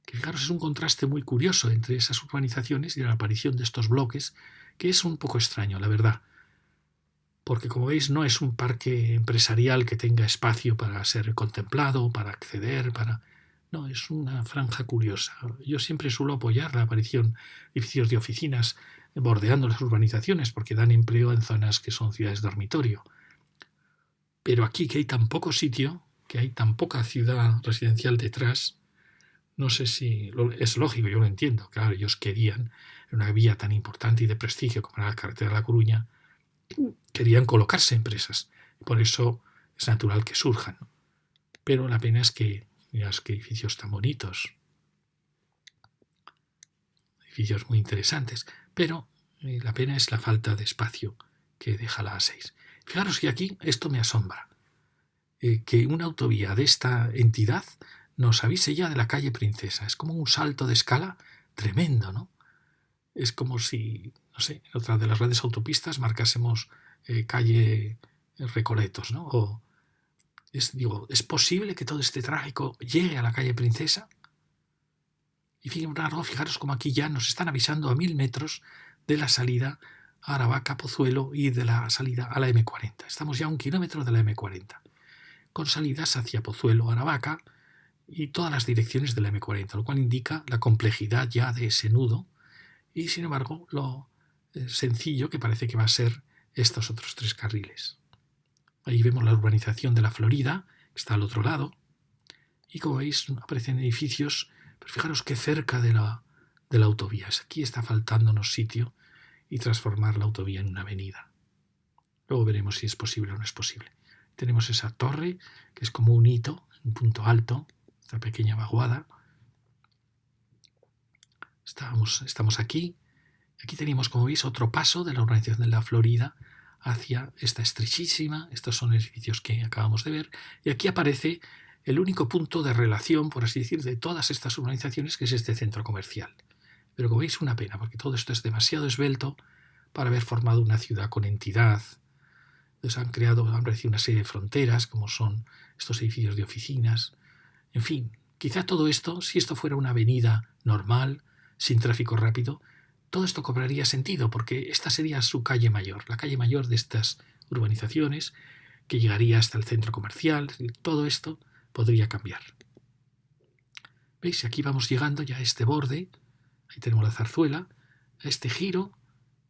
Speaker 1: que fijaros es un contraste muy curioso entre esas urbanizaciones y la aparición de estos bloques, que es un poco extraño, la verdad. Porque como veis no es un parque empresarial que tenga espacio para ser contemplado, para acceder, No, es una franja curiosa. Yo siempre suelo apoyar la aparición de edificios de oficinas bordeando las urbanizaciones porque dan empleo en zonas que son ciudades dormitorio. Pero aquí que hay tan poco sitio, que hay tan poca ciudad residencial detrás, no sé si es lógico, yo lo entiendo. Claro, ellos querían, en una vía tan importante y de prestigio como era la carretera de La Coruña, querían colocarse empresas. Por eso es natural que surjan. Pero la pena es que, mirad qué edificios tan bonitos. Edificios muy interesantes. Pero la pena es la falta de espacio que deja la A6. Fijaros que aquí esto me asombra. Que una autovía de esta entidad nos avise ya de la calle Princesa. Es como un salto de escala tremendo, ¿no? Es como si, no sé, en otra de las grandes autopistas marcásemos calle Recoletos, ¿no? ¿Es posible que todo este tráfico llegue a la calle Princesa? Y fijaros como aquí ya nos están avisando a 1000 metros de la salida a Aravaca, Pozuelo y de la salida a la M40. Estamos ya a 1 kilómetro de la M40, con salidas hacia Pozuelo, Aravaca y todas las direcciones de la M40, lo cual indica la complejidad ya de ese nudo y, sin embargo, lo sencillo que parece que va a ser estos otros 3 carriles. Ahí vemos la urbanización de la Florida, que está al otro lado, y como veis aparecen edificios, pero fijaros que cerca de la autovía. Aquí está faltándonos sitio y transformar la autovía en una avenida. Luego veremos si es posible o no es posible. Tenemos esa torre, que es como un hito, un punto alto, esta pequeña vaguada. Estamos aquí. Aquí tenemos, como veis, otro paso de la urbanización de la Florida hacia esta estrechísima. Estos son edificios que acabamos de ver. Y aquí aparece el único punto de relación, por así decir, de todas estas urbanizaciones, que es este centro comercial. Pero como veis, una pena, porque todo esto es demasiado esbelto para haber formado una ciudad con entidad. Entonces han aparecido una serie de fronteras, como son estos edificios de oficinas. En fin, quizá todo esto, si esto fuera una avenida normal, sin tráfico rápido, todo esto cobraría sentido, porque esta sería su calle mayor, la calle mayor de estas urbanizaciones, que llegaría hasta el centro comercial. Todo esto podría cambiar. ¿Veis? Aquí vamos llegando ya a este borde, ahí tenemos la Zarzuela, a este giro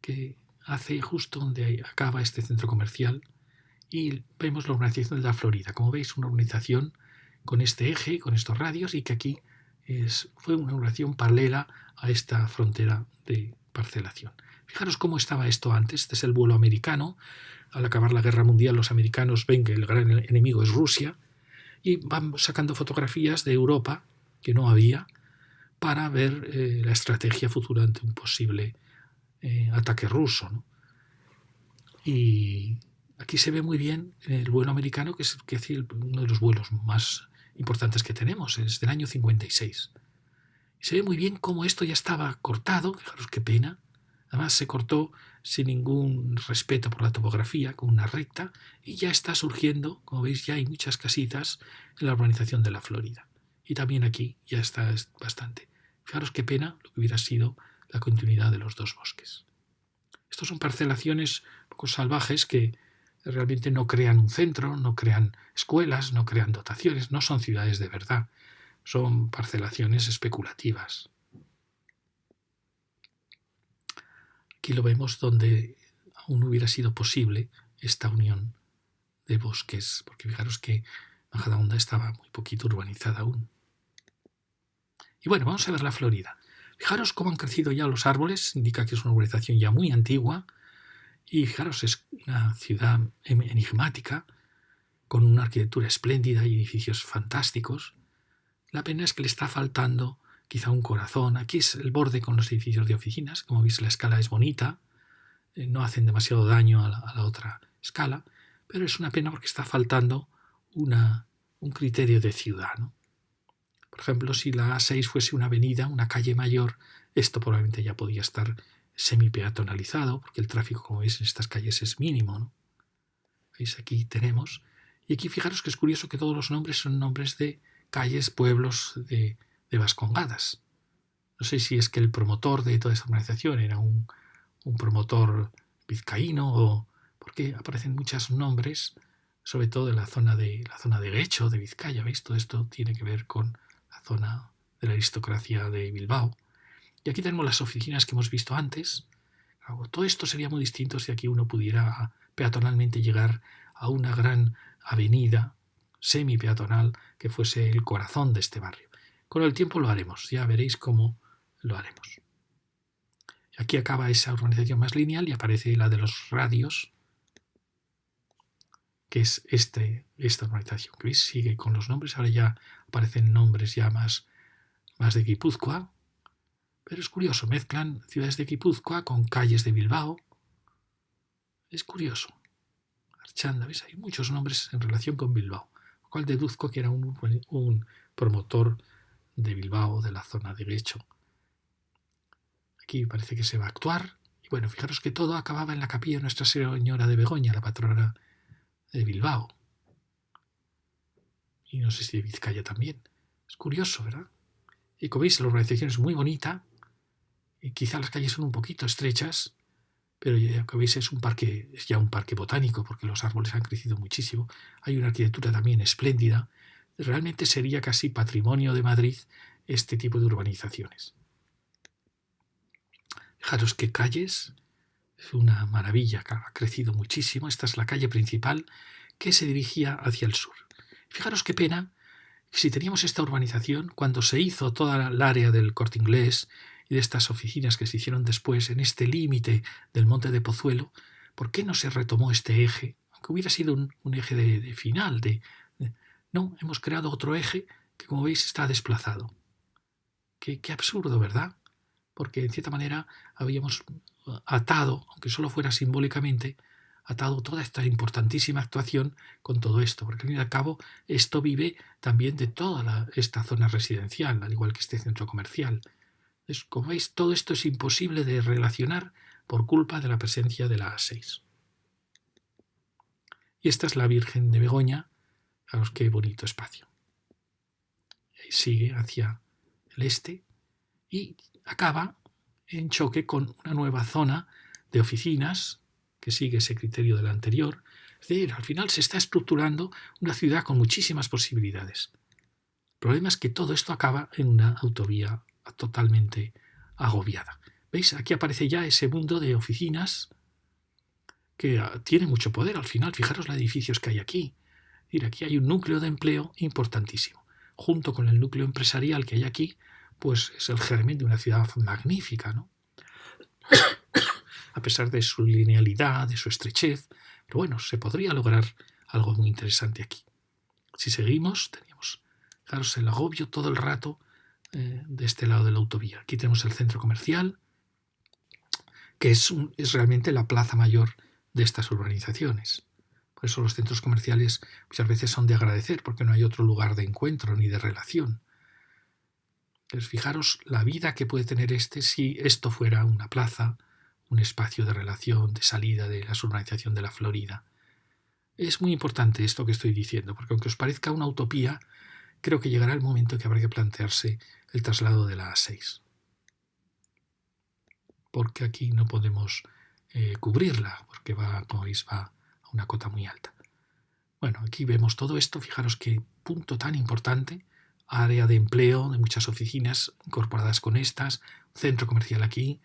Speaker 1: que hace justo donde acaba este centro comercial, y vemos la urbanización de la Florida. Como veis, una urbanización con este eje, con estos radios, y que aquí fue una urbanización paralela a esta frontera de parcelación. Fijaros cómo estaba esto antes. Este es el vuelo americano. Al acabar la guerra mundial, los americanos ven que el gran enemigo es Rusia y van sacando fotografías de Europa, que no había, para ver la estrategia futura ante un posible ataque ruso, ¿no? Y aquí se ve muy bien el vuelo americano, que es uno de los vuelos más importantes que tenemos, es del año 56. Y se ve muy bien cómo esto ya estaba cortado, fijaros qué pena. Además se cortó sin ningún respeto por la topografía, con una recta, y ya está surgiendo, como veis, ya hay muchas casitas en la urbanización de la Florida. Y también aquí ya está bastante. Fijaros qué pena lo que hubiera sido la continuidad de los dos bosques. Estos son parcelaciones un poco salvajes que realmente no crean un centro, no crean escuelas, no crean dotaciones, no son ciudades de verdad, son parcelaciones especulativas. Aquí lo vemos donde aún hubiera sido posible esta unión de bosques, porque fijaros que Majadahonda estaba muy poquito urbanizada aún. Y bueno, vamos a ver la Florida. Fijaros cómo han crecido ya los árboles, indica que es una urbanización ya muy antigua, Y fijaros, es una ciudad enigmática, con una arquitectura espléndida y edificios fantásticos. La pena es que le está faltando quizá un corazón. Aquí es el borde con los edificios de oficinas. Como veis, la escala es bonita, no hacen demasiado daño a la otra escala, pero es una pena porque está faltando un criterio de ciudad, ¿no? Por ejemplo, si la A6 fuese una avenida, una calle mayor, esto probablemente ya podría estar semi-peatonalizado, porque el tráfico, como veis, en estas calles es mínimo, ¿no? ¿Veis? Aquí tenemos. Y aquí fijaros que es curioso que todos los nombres son nombres de calles, pueblos de Vascongadas. No sé si es que el promotor de toda esta organización era un promotor vizcaíno o porque aparecen muchos nombres, sobre todo en la zona de Guecho, de Vizcaya. ¿Veis? Todo esto tiene que ver con la zona de la aristocracia de Bilbao. Y aquí tenemos las oficinas que hemos visto antes. Todo esto sería muy distinto si aquí uno pudiera peatonalmente llegar a una gran avenida semi-peatonal que fuese el corazón de este barrio. Con el tiempo lo haremos, ya veréis cómo lo haremos. Aquí acaba esa urbanización más lineal y aparece la de los radios, que es esta urbanización. ¿Veis? Sigue con los nombres, ahora ya aparecen nombres ya más de Guipúzcoa. Pero es curioso, mezclan ciudades de Guipúzcoa con calles de Bilbao. Es curioso. Archanda, ¿ves? Hay muchos nombres en relación con Bilbao, lo cual deduzco que era un promotor de Bilbao, de la zona de Guecho. Aquí parece que se va a actuar. Y bueno, fijaros que todo acababa en la capilla de Nuestra Señora de Begoña, la patrona de Bilbao. Y no sé si de Vizcaya también. Es curioso, ¿verdad? Y como veis, la urbanización es muy bonita. Y quizá las calles son un poquito estrechas, pero ya que veis es ya un parque botánico porque los árboles han crecido muchísimo. Hay una arquitectura también espléndida. Realmente sería casi patrimonio de Madrid este tipo de urbanizaciones. Fijaros qué calles, es una maravilla, ha crecido muchísimo. Esta es la calle principal que se dirigía hacia el sur. Fijaros qué pena, si teníamos esta urbanización, cuando se hizo toda el área del Corte Inglés y de estas oficinas que se hicieron después en este límite del Monte de Pozuelo, ¿por qué no se retomó este eje? Aunque hubiera sido un eje de final. No, hemos creado otro eje que, como veis, está desplazado. Qué absurdo, ¿verdad? Porque, en cierta manera, habíamos atado, aunque solo fuera simbólicamente, atado toda esta importantísima actuación con todo esto, porque al fin y al cabo esto vive también de toda esta zona residencial, al igual que este centro comercial. Entonces, como veis, todo esto es imposible de relacionar por culpa de la presencia de la A6. Y esta es la Virgen de Begoña. Fijaros qué bonito espacio. Y sigue hacia el este y acaba en choque con una nueva zona de oficinas que sigue ese criterio del anterior. Es decir, al final se está estructurando una ciudad con muchísimas posibilidades. El problema es que todo esto acaba en una autovía totalmente agobiada. ¿Veis? Aquí aparece ya ese mundo de oficinas que tiene mucho poder al final. Fijaros los edificios que hay aquí. Es decir, aquí hay un núcleo de empleo importantísimo. Junto con el núcleo empresarial que hay aquí, pues es el germen de una ciudad magnífica, ¿no? A pesar de su linealidad, de su estrechez, pero bueno, se podría lograr algo muy interesante aquí. Si seguimos, teníamos, fijaros, el agobio todo el rato de este lado de la autovía. Aquí tenemos el centro comercial, que es realmente la plaza mayor de estas urbanizaciones. Por eso los centros comerciales muchas veces son de agradecer, porque no hay otro lugar de encuentro ni de relación. Entonces, fijaros la vida que puede tener si esto fuera una plaza, un espacio de relación, de salida de la urbanización de la Florida. Es muy importante esto que estoy diciendo, porque aunque os parezca una utopía, creo que llegará el momento que habrá que plantearse el traslado de la A6. Porque aquí no podemos cubrirla, porque como veis, va a una cota muy alta. Bueno, aquí vemos todo esto, fijaros qué punto tan importante, área de empleo de muchas oficinas incorporadas con estas, centro comercial aquí,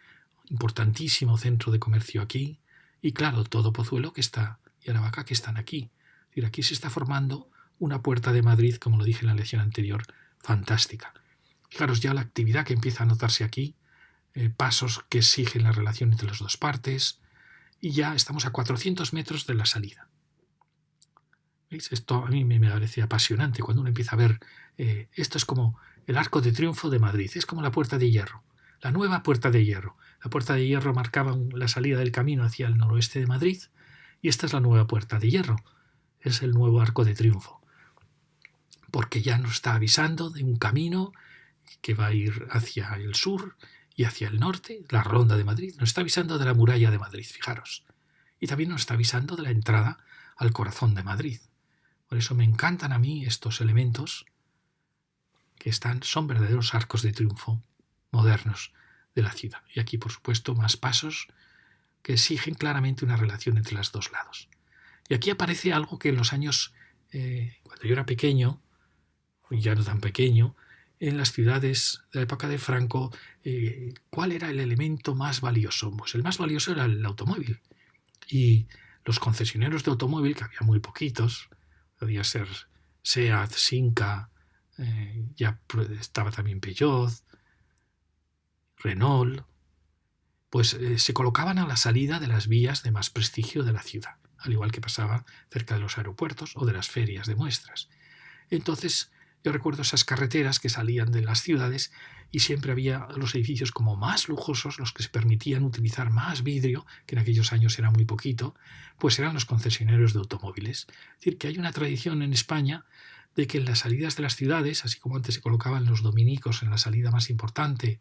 Speaker 1: importantísimo centro de comercio aquí, y claro, todo Pozuelo que está, y Aravaca que están aquí. Es decir, aquí se está formando una puerta de Madrid, como lo dije en la lección anterior, fantástica. Fijaros ya la actividad que empieza a notarse aquí, pasos que exigen la relación entre las dos partes, y ya estamos a 400 metros de la salida. ¿Veis? Esto a mí me parece apasionante cuando uno empieza a ver, esto es como el Arco de Triunfo de Madrid, es como la Puerta de Hierro, la nueva Puerta de Hierro. La Puerta de Hierro marcaba la salida del camino hacia el noroeste de Madrid y esta es la nueva Puerta de Hierro, es el nuevo Arco de Triunfo, porque ya nos está avisando de un camino que va a ir hacia el sur y hacia el norte, la Ronda de Madrid, nos está avisando de la muralla de Madrid, fijaros, y también nos está avisando de la entrada al corazón de Madrid. Por eso me encantan a mí estos elementos que son verdaderos arcos de triunfo modernos de la ciudad. Y aquí, por supuesto, más pasos que exigen claramente una relación entre los dos lados. Y aquí aparece algo que en los años, cuando yo era pequeño, y ya no tan pequeño, en las ciudades de la época de Franco, ¿cuál era el elemento más valioso? Pues el más valioso era el automóvil. Y los concesionarios de automóvil, que había muy poquitos, podía ser Seat, Simca, ya estaba también Peugeot, Renault, pues se colocaban a la salida de las vías de más prestigio de la ciudad, al igual que pasaba cerca de los aeropuertos o de las ferias de muestras. Entonces, yo recuerdo esas carreteras que salían de las ciudades y siempre había los edificios como más lujosos, los que se permitían utilizar más vidrio, que en aquellos años era muy poquito, pues eran los concesionarios de automóviles. Es decir, que hay una tradición en España de que en las salidas de las ciudades, así como antes se colocaban los dominicos en la salida más importante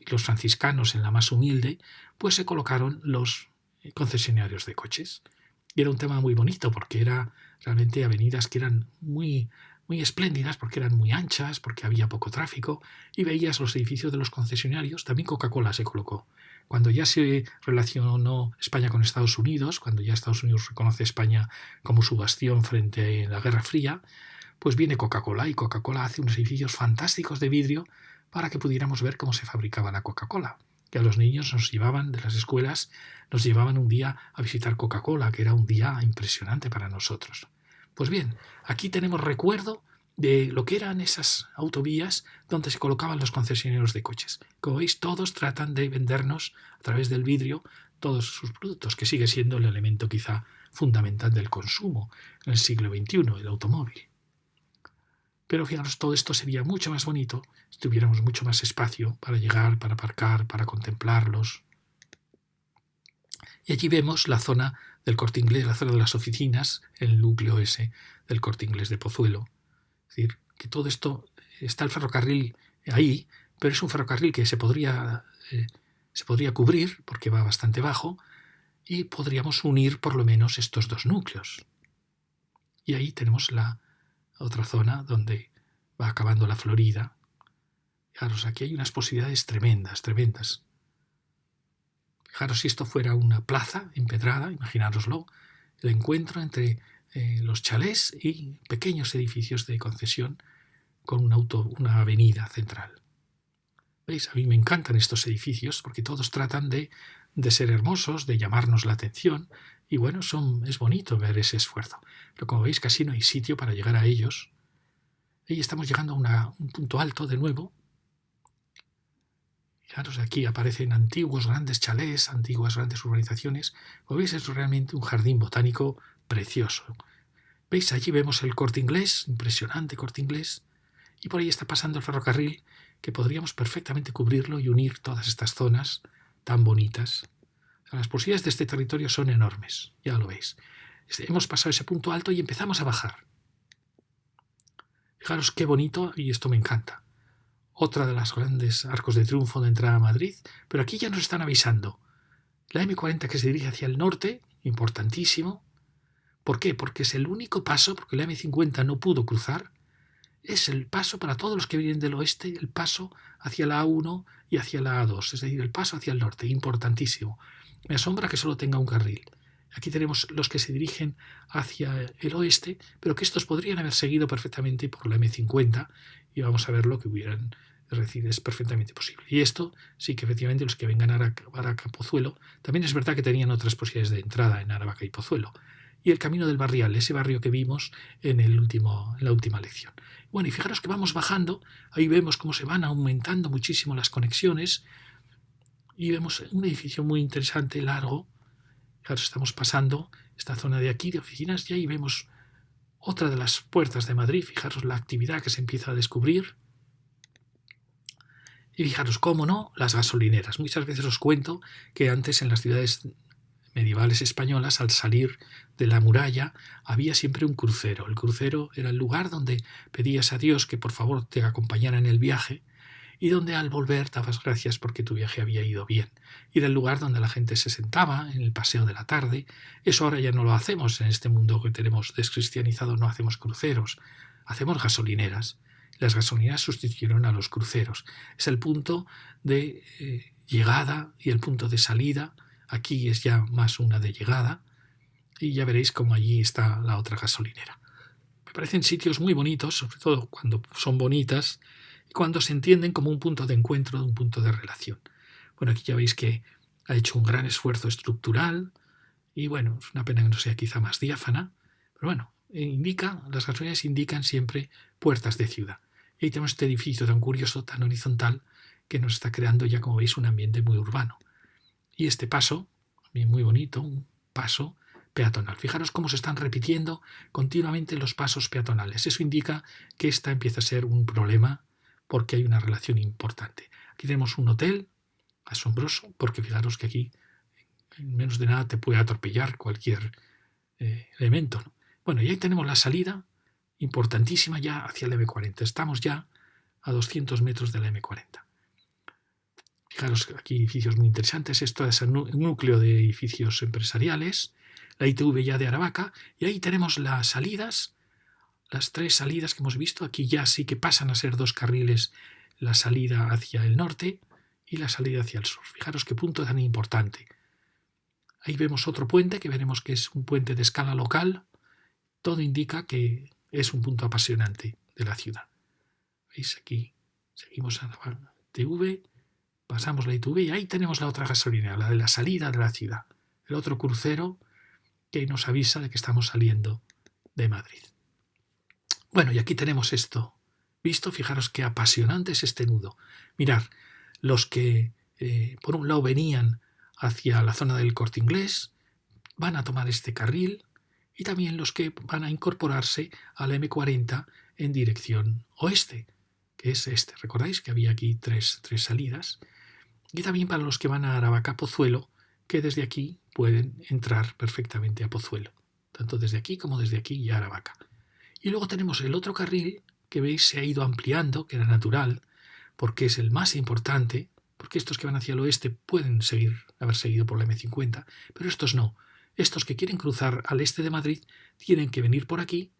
Speaker 1: y los franciscanos en la más humilde, pues se colocaron los concesionarios de coches. Y era un tema muy bonito porque era realmente avenidas que eran muy espléndidas porque eran muy anchas, porque había poco tráfico y veías los edificios de los concesionarios. También Coca-Cola se colocó. Cuando ya se relacionó España con Estados Unidos, cuando ya Estados Unidos reconoce a España como su bastión frente a la Guerra Fría, pues viene Coca-Cola y Coca-Cola hace unos edificios fantásticos de vidrio para que pudiéramos ver cómo se fabricaba la Coca-Cola. Que a los niños nos llevaban de las escuelas, nos llevaban un día a visitar Coca-Cola, que era un día impresionante para nosotros. Pues bien, aquí tenemos recuerdo de lo que eran esas autovías donde se colocaban los concesionarios de coches. Como veis, todos tratan de vendernos a través del vidrio todos sus productos, que sigue siendo el elemento quizá fundamental del consumo en el siglo XXI, el automóvil. Pero fijaros, todo esto sería mucho más bonito si tuviéramos mucho más espacio para llegar, para aparcar, para contemplarlos. Y allí vemos la zona del Corte Inglés, la zona de las oficinas, el núcleo ese del Corte Inglés de Pozuelo. Es decir, que todo esto, está el ferrocarril ahí, pero es un ferrocarril que se podría cubrir porque va bastante bajo y podríamos unir por lo menos estos dos núcleos. Y ahí tenemos la otra zona donde va acabando la Florida. Fijaros, aquí hay unas posibilidades tremendas, tremendas. Fijaros si esto fuera una plaza empedrada, imaginároslo, el encuentro entre los chalés y pequeños edificios de concesión con una avenida central. ¿Veis? A mí me encantan estos edificios porque todos tratan de ser hermosos, de llamarnos la atención y bueno, es bonito ver ese esfuerzo. Pero como veis casi no hay sitio para llegar a ellos. Y estamos llegando a un punto alto de nuevo. Fijaros, aquí aparecen antiguos grandes chalés, antiguas grandes urbanizaciones. Como veis, es realmente un jardín botánico precioso. ¿Veis? Allí vemos el Corte Inglés, impresionante Corte Inglés. Y por ahí está pasando el ferrocarril, que podríamos perfectamente cubrirlo y unir todas estas zonas tan bonitas. O sea, las posibilidades de este territorio son enormes, ya lo veis. Hemos pasado ese punto alto y empezamos a bajar. Fijaros qué bonito, y esto me encanta. Otra de las grandes arcos de triunfo de entrada a Madrid, pero aquí ya nos están avisando. La M40 que se dirige hacia el norte, importantísimo. ¿Por qué? Porque es el único paso, porque la M50 no pudo cruzar, es el paso para todos los que vienen del oeste, el paso hacia la A1 y hacia la A2, es decir, el paso hacia el norte, importantísimo. Me asombra que solo tenga un carril. Aquí tenemos los que se dirigen hacia el oeste, pero que estos podrían haber seguido perfectamente por la M50 y vamos a ver lo que hubieran. Es decir, es perfectamente posible. Y esto sí que efectivamente los que vengan a Aravaca y Pozuelo, también es verdad que tenían otras posibilidades de entrada en Aravaca y Pozuelo. Y el camino del Barrial, ese barrio que vimos en la última lección. Bueno, y fijaros que vamos bajando, ahí vemos cómo se van aumentando muchísimo las conexiones y vemos un edificio muy interesante, largo, Fijaros, estamos pasando esta zona de aquí de oficinas y ahí vemos otra de las puertas de Madrid. Fijaros la actividad que se empieza a descubrir. Y fijaros, cómo no, las gasolineras. Muchas veces os cuento que antes en las ciudades medievales españolas, al salir de la muralla, había siempre un crucero. El crucero era el lugar donde pedías a Dios que por favor te acompañara en el viaje y donde al volver dabas gracias porque tu viaje había ido bien. Y era el lugar donde la gente se sentaba en el paseo de la tarde. Eso ahora ya no lo hacemos en este mundo que tenemos descristianizado, no hacemos cruceros, hacemos gasolineras. Las gasolineras sustituyeron a los cruceros. Es el punto de llegada y el punto de salida. Aquí es ya más una de llegada y ya veréis cómo allí está la otra gasolinera. Me parecen sitios muy bonitos, sobre todo cuando son bonitas y cuando se entienden como un punto de encuentro, un punto de relación. Bueno, aquí ya veis que ha hecho un gran esfuerzo estructural y bueno, es una pena que no sea quizá más diáfana, pero bueno, las gasolineras indican siempre puertas de ciudad. Y ahí tenemos este edificio tan curioso, tan horizontal, que nos está creando ya, como veis, un ambiente muy urbano. Y este paso, también muy bonito, un paso peatonal. Fijaros cómo se están repitiendo continuamente los pasos peatonales. Eso indica que esta empieza a ser un problema porque hay una relación importante. Aquí tenemos un hotel asombroso, porque fijaros que aquí en menos de nada te puede atropellar cualquier elemento, ¿no? Bueno, y ahí tenemos la salida importantísima ya hacia el M40. Estamos ya a 200 metros de la M40. Fijaros aquí edificios muy interesantes. Esto es el núcleo de edificios empresariales, la ITV ya de Aravaca, y ahí tenemos las salidas, las 3 salidas que hemos visto. Aquí ya sí que pasan a ser 2 carriles, la salida hacia el norte y la salida hacia el sur. Fijaros qué punto tan importante. Ahí vemos otro puente que veremos que es un puente de escala local. Todo indica que es un punto apasionante de la ciudad. ¿Veis? Aquí seguimos a la ITV. Pasamos la ITV y ahí tenemos la otra gasolinera, la de la salida de la ciudad. El otro crucero que nos avisa de que estamos saliendo de Madrid. Bueno, y aquí tenemos esto visto. Fijaros qué apasionante es este nudo. Mirad, los que por un lado venían hacia la zona del Corte Inglés van a tomar este carril y también los que van a incorporarse a la M40 en dirección oeste, que es este. ¿Recordáis que había aquí tres salidas? Y también para los que van a Aravaca-Pozuelo, que desde aquí pueden entrar perfectamente a Pozuelo, tanto desde aquí como desde aquí y a Aravaca. Y luego tenemos el otro carril que veis se ha ido ampliando, que era natural, porque es el más importante, porque estos que van hacia el oeste pueden haber seguido por la M50, pero estos no. Estos que quieren cruzar al este de Madrid tienen que venir por aquí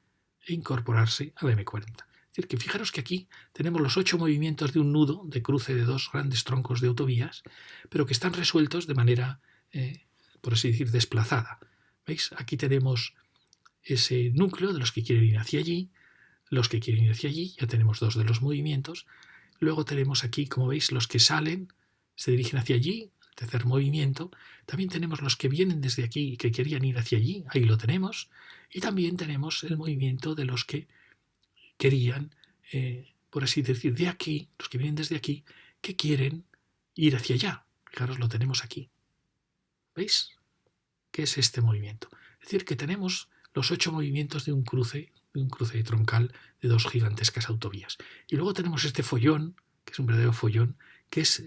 Speaker 1: e incorporarse a la M40. Es decir, que fijaros que aquí tenemos los 8 movimientos de un nudo de cruce de 2 grandes troncos de autovías, pero que están resueltos de manera, por así decir, desplazada. ¿Veis? Aquí tenemos ese núcleo de los que quieren ir hacia allí, los que quieren ir hacia allí, ya tenemos 2 de los movimientos. Luego tenemos aquí, como veis, los que salen, se dirigen hacia allí, el tercer movimiento. También tenemos los que vienen desde aquí y que querían ir hacia allí, ahí lo tenemos. Y también tenemos el movimiento de los que querían, por así decir, de aquí, los que vienen desde aquí, que quieren ir hacia allá. Fijaros, lo tenemos aquí. ¿Veis? ¿Qué es este movimiento? Es decir, que tenemos los 8 movimientos de un cruce troncal de 2 gigantescas autovías. Y luego tenemos este follón, que es un verdadero follón, que es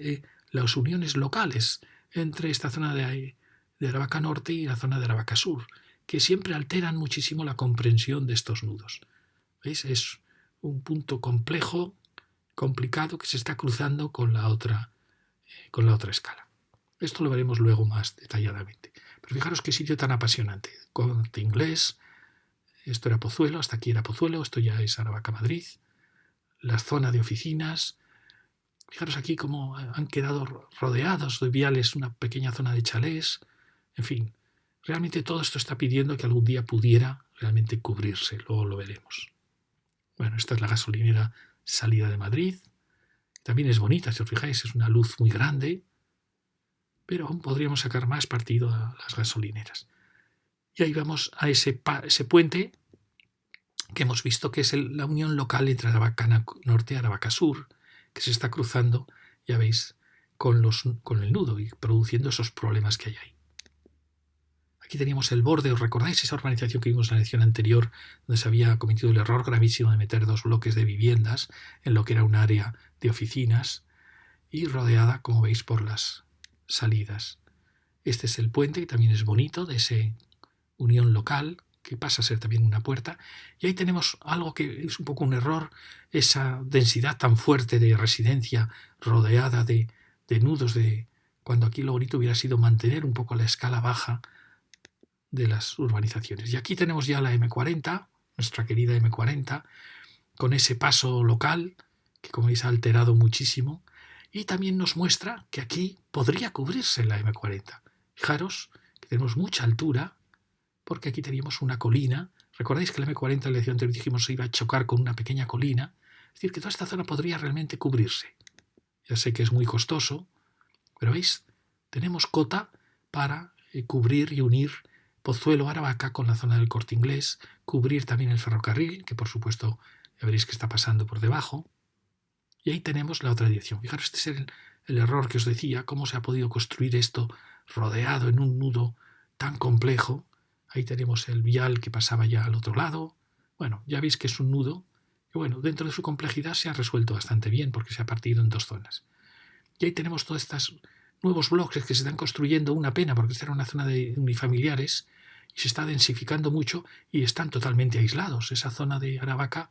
Speaker 1: las uniones locales entre esta zona de Aravaca Norte y la zona de Aravaca Sur, que siempre alteran muchísimo la comprensión de estos nudos. ¿Veis? Es un punto complejo, complicado, que se está cruzando con la otra escala. Esto lo veremos luego más detalladamente. Pero fijaros qué sitio tan apasionante. Corte Inglés, esto era Pozuelo, hasta aquí era Pozuelo, esto ya es Aravaca Madrid, la zona de oficinas. Fijaros aquí cómo han quedado rodeados de viales, una pequeña zona de chalés. En fin, realmente todo esto está pidiendo que algún día pudiera realmente cubrirse, luego lo veremos. Bueno, esta es la gasolinera salida de Madrid. También es bonita, si os fijáis, es una luz muy grande, pero aún podríamos sacar más partido a las gasolineras. Y ahí vamos a ese puente que hemos visto que es la unión local entre Aravaca Norte y Aravaca Sur, que se está cruzando, ya veis, con el nudo y produciendo esos problemas que hay ahí. Aquí teníamos el borde. ¿Os recordáis esa urbanización que vimos en la lección anterior, donde se había cometido el error gravísimo de meter 2 bloques de viviendas en lo que era un área de oficinas y rodeada, como veis, por las salidas? Este es el puente, que también es bonito, de esa unión local, que pasa a ser también una puerta. Y ahí tenemos algo que es un poco un error, esa densidad tan fuerte de residencia rodeada de nudos, cuando aquí lo bonito hubiera sido mantener un poco la escala baja de las urbanizaciones. Y aquí tenemos ya la M40, nuestra querida M40, con ese paso local, que como veis ha alterado muchísimo, y también nos muestra que aquí podría cubrirse la M40. Fijaros que tenemos mucha altura, porque aquí teníamos una colina. ¿Recordáis que la M40 en la lección anterior dijimos se iba a chocar con una pequeña colina? Es decir, que toda esta zona podría realmente cubrirse. Ya sé que es muy costoso, pero veis, tenemos cota para cubrir y unir Pozuelo, Aravaca con la zona del Corte Inglés, cubrir también el ferrocarril, que por supuesto ya veréis que está pasando por debajo. Y ahí tenemos la otra dirección. Fijaros, este es el error que os decía, cómo se ha podido construir esto rodeado en un nudo tan complejo. Ahí tenemos el vial que pasaba ya al otro lado. Bueno, ya veis que es un nudo que, bueno, dentro de su complejidad se ha resuelto bastante bien porque se ha partido en 2 zonas. Y ahí tenemos todos estos nuevos bloques que se están construyendo, una pena porque esta era una zona de unifamiliares y se está densificando mucho y están totalmente aislados. Esa zona de Aravaca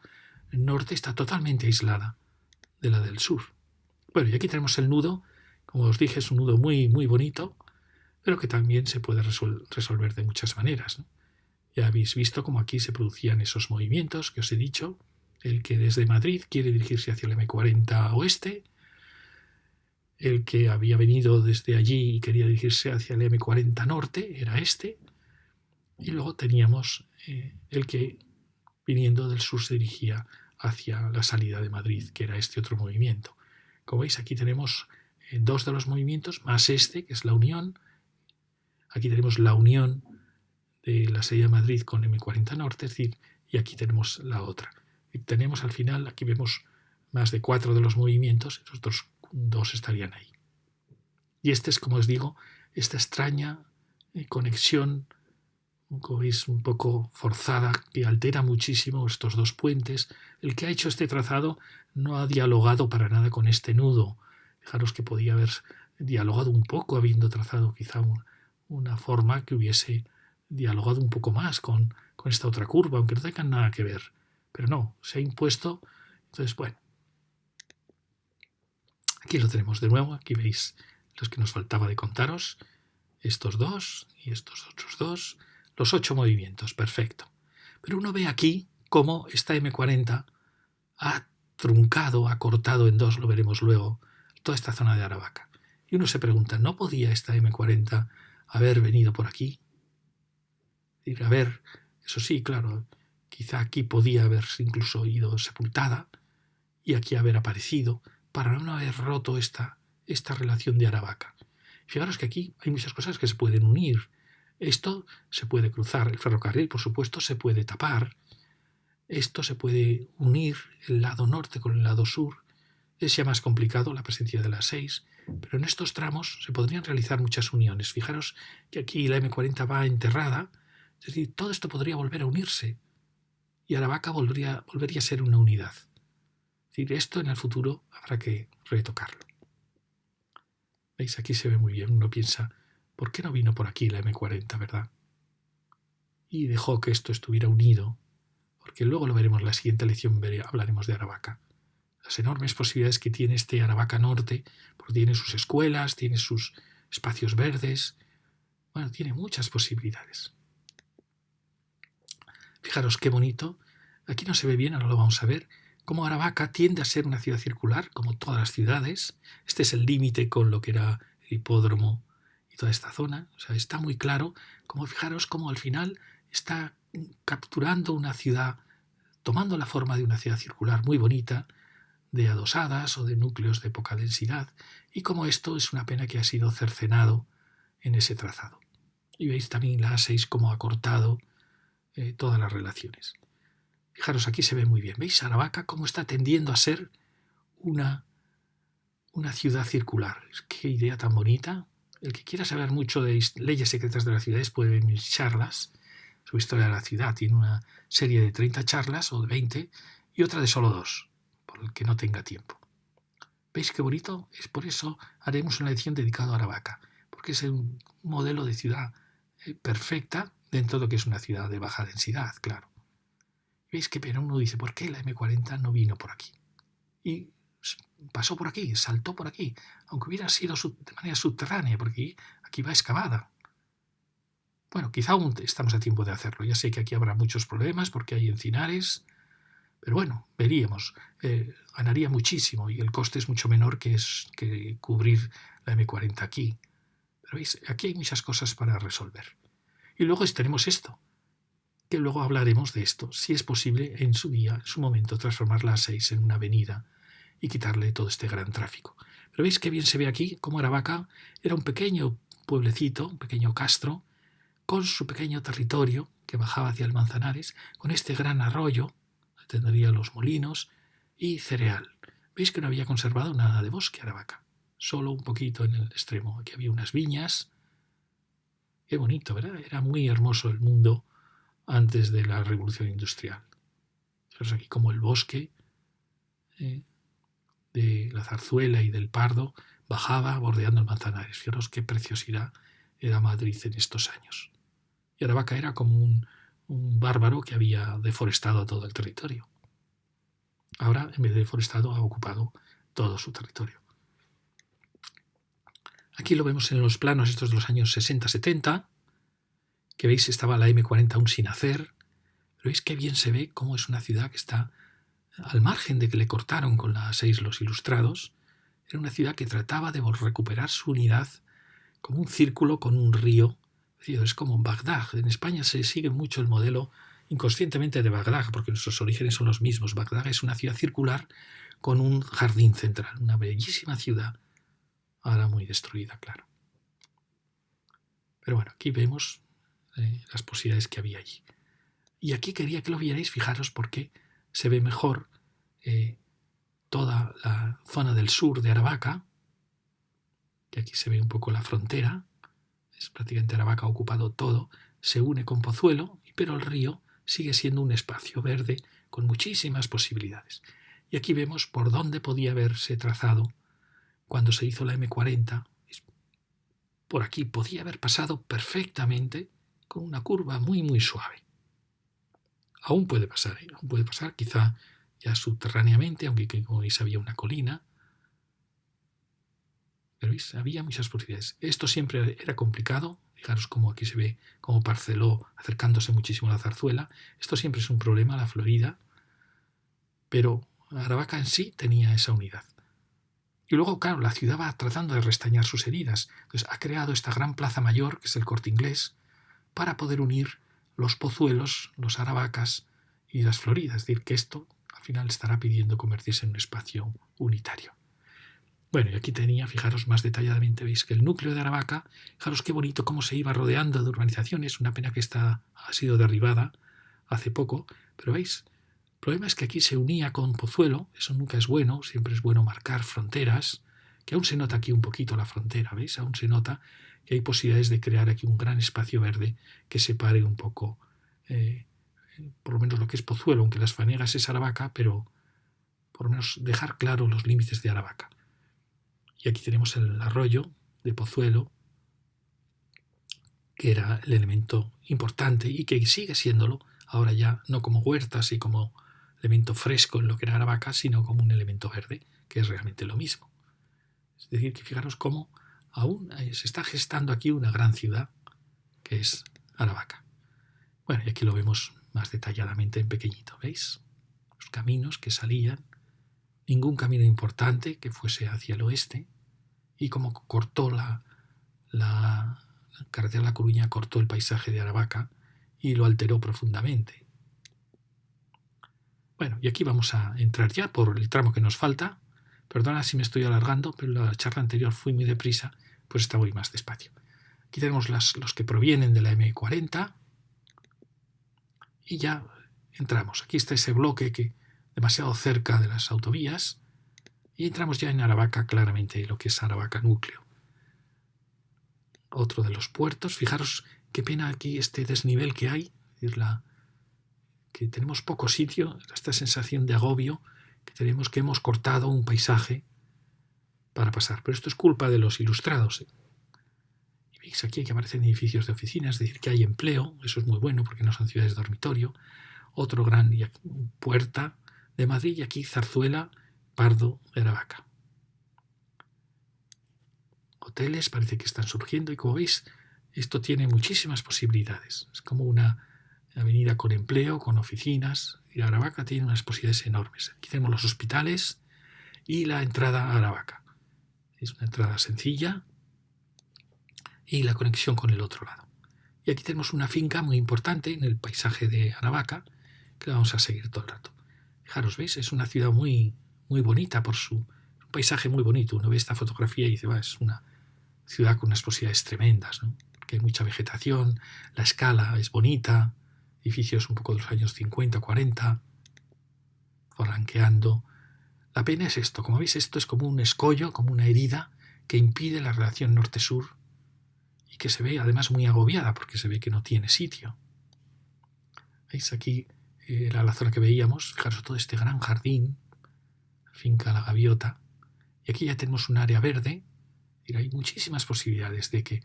Speaker 1: norte está totalmente aislada de la del sur. Bueno, y aquí tenemos el nudo. Como os dije, es un nudo muy, muy bonito, pero que también se puede resolver de muchas maneras, ¿no? Ya habéis visto cómo aquí se producían esos movimientos que os he dicho. El que desde Madrid quiere dirigirse hacia el M40 oeste, el que había venido desde allí y quería dirigirse hacia el M40 norte era este, y luego teníamos el que viniendo del sur se dirigía hacia la salida de Madrid, que era este otro movimiento. Como veis, aquí tenemos 2 de los movimientos, más este, que es la unión. Aquí tenemos la unión de la salida de Madrid con M40 norte, es decir, y aquí tenemos la otra. Y tenemos al final, aquí vemos más de 4 de los movimientos, esos otros 2 estarían ahí. Y este es, como os digo, esta extraña conexión, como veis, un poco forzada, que altera muchísimo estos 2 puentes. El que ha hecho este trazado no ha dialogado para nada con este nudo. Fijaros que podía haber dialogado un poco, habiendo trazado quizá una forma que hubiese dialogado un poco más con esta otra curva, aunque no tengan nada que ver. Pero no, se ha impuesto. Entonces, bueno, aquí lo tenemos de nuevo. Aquí veis los que nos faltaba de contaros. Estos 2 y estos otros 2. Los 8 movimientos, perfecto. Pero uno ve aquí cómo esta M40 ha truncado, ha cortado en 2, lo veremos luego, toda esta zona de Aravaca. Y uno se pregunta, ¿no podía esta M40 haber venido por aquí? A ver, eso sí, claro, quizá aquí podía haberse incluso ido sepultada y aquí haber aparecido para no haber roto esta relación de Aravaca. Fijaros que aquí hay muchas cosas que se pueden unir. Esto se puede cruzar, el ferrocarril, por supuesto, se puede tapar. Esto se puede unir el lado norte con el lado sur. Es ya más complicado la presencia de las 6, pero en estos tramos se podrían realizar muchas uniones. Fijaros que aquí la M40 va enterrada, es decir, todo esto podría volver a unirse y Aravaca volvería a ser una unidad. Es decir, esto en el futuro habrá que retocarlo. ¿Veis? Aquí se ve muy bien. Uno piensa, ¿por qué no vino por aquí la M40, verdad? Y dejó que esto estuviera unido, porque luego lo veremos en la siguiente lección, hablaremos de Aravaca. Las enormes posibilidades que tiene este Aravaca Norte, porque tiene sus escuelas, tiene sus espacios verdes, bueno, tiene muchas posibilidades. Fijaros qué bonito, aquí no se ve bien, ahora lo vamos a ver, cómo Aravaca tiende a ser una ciudad circular, como todas las ciudades. Este es el límite con lo que era el hipódromo y toda esta zona. O sea, está muy claro, como fijaros cómo al final está capturando una ciudad, tomando la forma de una ciudad circular muy bonita, de adosadas o de núcleos de poca densidad, y como esto es una pena que ha sido cercenado en ese trazado. Y veis también la A6 cómo ha cortado todas las relaciones. Fijaros, aquí se ve muy bien. ¿Veis Aravaca cómo está tendiendo a ser una ciudad circular? Qué idea tan bonita. el que quiera saber mucho de leyes secretas de las ciudades puede ver mis charlas sobre historia de la ciudad. Tiene una serie de 30 charlas o de 20 y otra de solo 2, por el que no tenga tiempo. ¿Veis qué bonito? Es por eso haremos una edición dedicada a Aravaca, porque es un modelo de ciudad perfecta dentro de lo que es una ciudad de baja densidad, claro. ¿Veis que pero uno dice, ¿por qué la M40 no vino por aquí? Y pasó por aquí, saltó por aquí, aunque hubiera sido de manera subterránea, porque aquí va excavada. Bueno, quizá aún estamos a tiempo de hacerlo. Ya sé que aquí habrá muchos problemas porque hay encinares, pero bueno, veríamos. Ganaría muchísimo y el coste es mucho menor que cubrir la M40 aquí. Pero veis, aquí hay muchas cosas para resolver. Y luego tenemos esto, que luego hablaremos de esto, si es posible en su día, en su momento, transformar la A6 en una avenida y quitarle todo este gran tráfico. Pero veis qué bien se ve aquí cómo Aravaca era un pequeño pueblecito, un pequeño castro, con su pequeño territorio que bajaba hacia el Manzanares, con este gran arroyo, tendría los molinos y cereal. Veis que no había conservado nada de bosque Aravaca, solo un poquito en el extremo. Aquí había unas viñas. Qué bonito, ¿verdad? Era muy hermoso el mundo antes de la revolución industrial. Fijaros aquí como el bosque de la zarzuela y del pardo bajaba bordeando el Manzanares. Fijaros qué preciosidad era Madrid en estos años. Y Aravaca era como un bárbaro que había deforestado todo el territorio. Ahora, en vez de deforestado, ha ocupado todo su territorio. Aquí lo vemos en los planos estos de los años 60-70, que veis estaba la M40 aún sin hacer, pero veis qué bien se ve cómo es una ciudad que está al margen de que le cortaron con la A6 los ilustrados. Era una ciudad que trataba de recuperar su unidad como un círculo con un río. Es como Bagdad. En España se sigue mucho el modelo inconscientemente de Bagdad, porque nuestros orígenes son los mismos. Bagdad es una ciudad circular con un jardín central, una bellísima ciudad, ahora muy destruida, claro. Pero bueno, aquí vemos las posibilidades que había allí. Y aquí quería que lo vierais, fijaros, porque se ve mejor toda la zona del sur de Aravaca, que aquí se ve un poco la frontera. Es prácticamente Aravaca ha ocupado todo, se une con Pozuelo, pero el río sigue siendo un espacio verde con muchísimas posibilidades. Y aquí vemos por dónde podía haberse trazado cuando se hizo la M40. Por aquí podía haber pasado perfectamente con una curva muy muy suave. Aún puede pasar, aún puede pasar, quizá ya subterráneamente, aunque como veis había una colina. Pero ¿veis? Había muchas posibilidades. Esto siempre era complicado. Fijaros cómo aquí se ve cómo parceló acercándose muchísimo a la zarzuela. Esto siempre es un problema, la Florida. Pero Aravaca en sí tenía esa unidad. Y luego, claro, la ciudad va tratando de restañar sus heridas. Entonces ha creado esta gran plaza mayor, que es el Corte Inglés, para poder unir los Pozuelos, los Aravacas y las Floridas. Es decir, que esto al final estará pidiendo convertirse en un espacio unitario. Bueno, y aquí tenía, fijaros más detalladamente, veis que el núcleo de Aravaca, fijaros qué bonito cómo se iba rodeando de urbanizaciones, una pena que esta ha sido derribada hace poco, pero veis, el problema es que aquí se unía con Pozuelo, eso nunca es bueno, siempre es bueno marcar fronteras, que aún se nota aquí un poquito la frontera, ¿veis? Aún se nota que hay posibilidades de crear aquí un gran espacio verde que separe un poco, por lo menos lo que es Pozuelo, aunque Las Fanegas es Aravaca, pero por lo menos dejar claro los límites de Aravaca. Y aquí tenemos el arroyo de Pozuelo, que era el elemento importante y que sigue siéndolo, ahora ya no como huertas y como elemento fresco en lo que era Aravaca, sino como un elemento verde, que es realmente lo mismo. Es decir, que fijaros cómo aún se está gestando aquí una gran ciudad, que es Aravaca. Bueno, y aquí lo vemos más detalladamente en pequeño, ¿veis? Los caminos que salían, ningún camino importante que fuese hacia el oeste, y como cortó la carretera de La Coruña, cortó el paisaje de Aravaca y lo alteró profundamente. Bueno, y aquí vamos a entrar ya por el tramo que nos falta. Perdona si me estoy alargando, pero la charla anterior fui muy deprisa, pues esta voy más despacio. Aquí tenemos los que provienen de la M40 y ya entramos. Aquí está ese bloque que demasiado cerca de las autovías y entramos ya en Aravaca, claramente lo que es Aravaca núcleo. otro de los puertos. Fijaros qué pena aquí este desnivel que hay, es decir, que tenemos poco sitio, esta sensación de agobio, que hemos cortado un paisaje para pasar. Pero esto es culpa de los ilustrados. Y veis aquí que aparecen edificios de oficinas, es decir, que hay empleo, eso es muy bueno porque no son ciudades de dormitorio. Otro gran puerta de Madrid y aquí Zarzuela, Pardo de Aravaca. Hoteles parece que están surgiendo y como veis esto tiene muchísimas posibilidades. Es como una avenida con empleo, con oficinas. Y Aravaca tiene unas posibilidades enormes. Aquí tenemos los hospitales y la entrada a Aravaca. Es una entrada sencilla y la conexión con el otro lado. Y aquí tenemos una finca muy importante en el paisaje de Aravaca que vamos a seguir todo el rato. Fijaros, ¿veis? Es una ciudad muy, muy bonita por un paisaje muy bonito. Uno ve esta fotografía y dice, es una ciudad con unas posibilidades tremendas, ¿no? Porque hay mucha vegetación, la escala es bonita, edificios un poco de los años 50, 40, forranqueando. La pena es esto, como veis, esto es como un escollo, como una herida que impide la relación norte-sur y que se ve además muy agobiada porque se ve que no tiene sitio. ¿Veis? Aquí era la zona que veíamos, fijaros todo este gran jardín, finca La Gaviota, y aquí ya tenemos un área verde. Y hay muchísimas posibilidades de que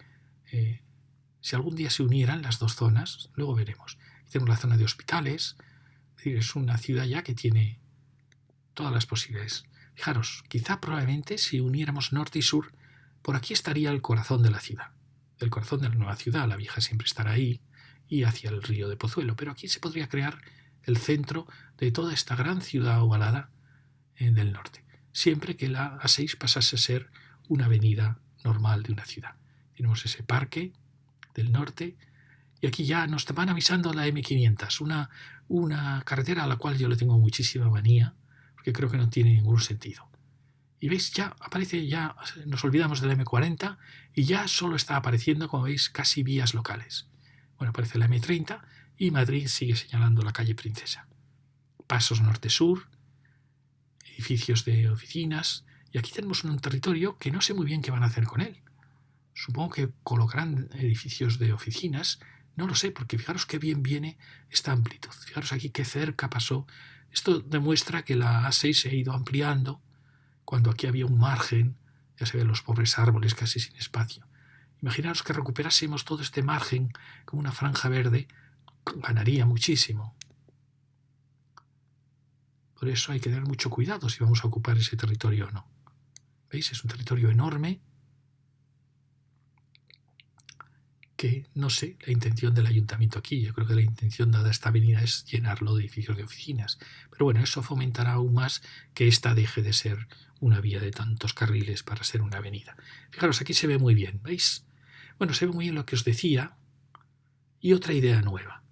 Speaker 1: si algún día se unieran las dos zonas, luego veremos. Aquí tenemos la zona de hospitales, es decir, es una ciudad ya que tiene todas las posibilidades. Fijaros, quizá probablemente si uniéramos norte y sur, por aquí estaría el corazón de la ciudad. El corazón de la nueva ciudad, la vieja siempre estará ahí, y hacia el río de Pozuelo. Pero aquí se podría crear el centro de toda esta gran ciudad ovalada del norte, siempre que la A6 pasase a ser una avenida normal de una ciudad. Tenemos ese parque del norte y aquí ya nos van avisando la M500, una carretera a la cual yo le tengo muchísima manía porque creo que no tiene ningún sentido. Y veis, ya aparece, ya nos olvidamos de la M40 y ya solo está apareciendo, como veis, casi vías locales. Bueno, aparece la M30 y Madrid sigue señalando la calle Princesa. Pasos norte-sur, edificios de oficinas. Y aquí tenemos un territorio que no sé muy bien qué van a hacer con él. Supongo que colocarán edificios de oficinas. No lo sé, porque fijaros qué bien viene esta amplitud. Fijaros aquí qué cerca pasó. Esto demuestra que la A6 se ha ido ampliando cuando aquí había un margen. Ya se ven los pobres árboles casi sin espacio. Imaginaros que recuperásemos todo este margen como una franja verde. Ganaría muchísimo. Por eso hay que tener mucho cuidado si vamos a ocupar ese territorio o no. ¿Veis? Es un territorio enorme que, no sé, la intención del ayuntamiento aquí, yo creo que la intención dada esta avenida es llenarlo de edificios de oficinas. Pero bueno, eso fomentará aún más que esta deje de ser una vía de tantos carriles para ser una avenida. Fijaros, aquí se ve muy bien, ¿veis? Bueno, se ve muy bien lo que os decía y otra idea nueva.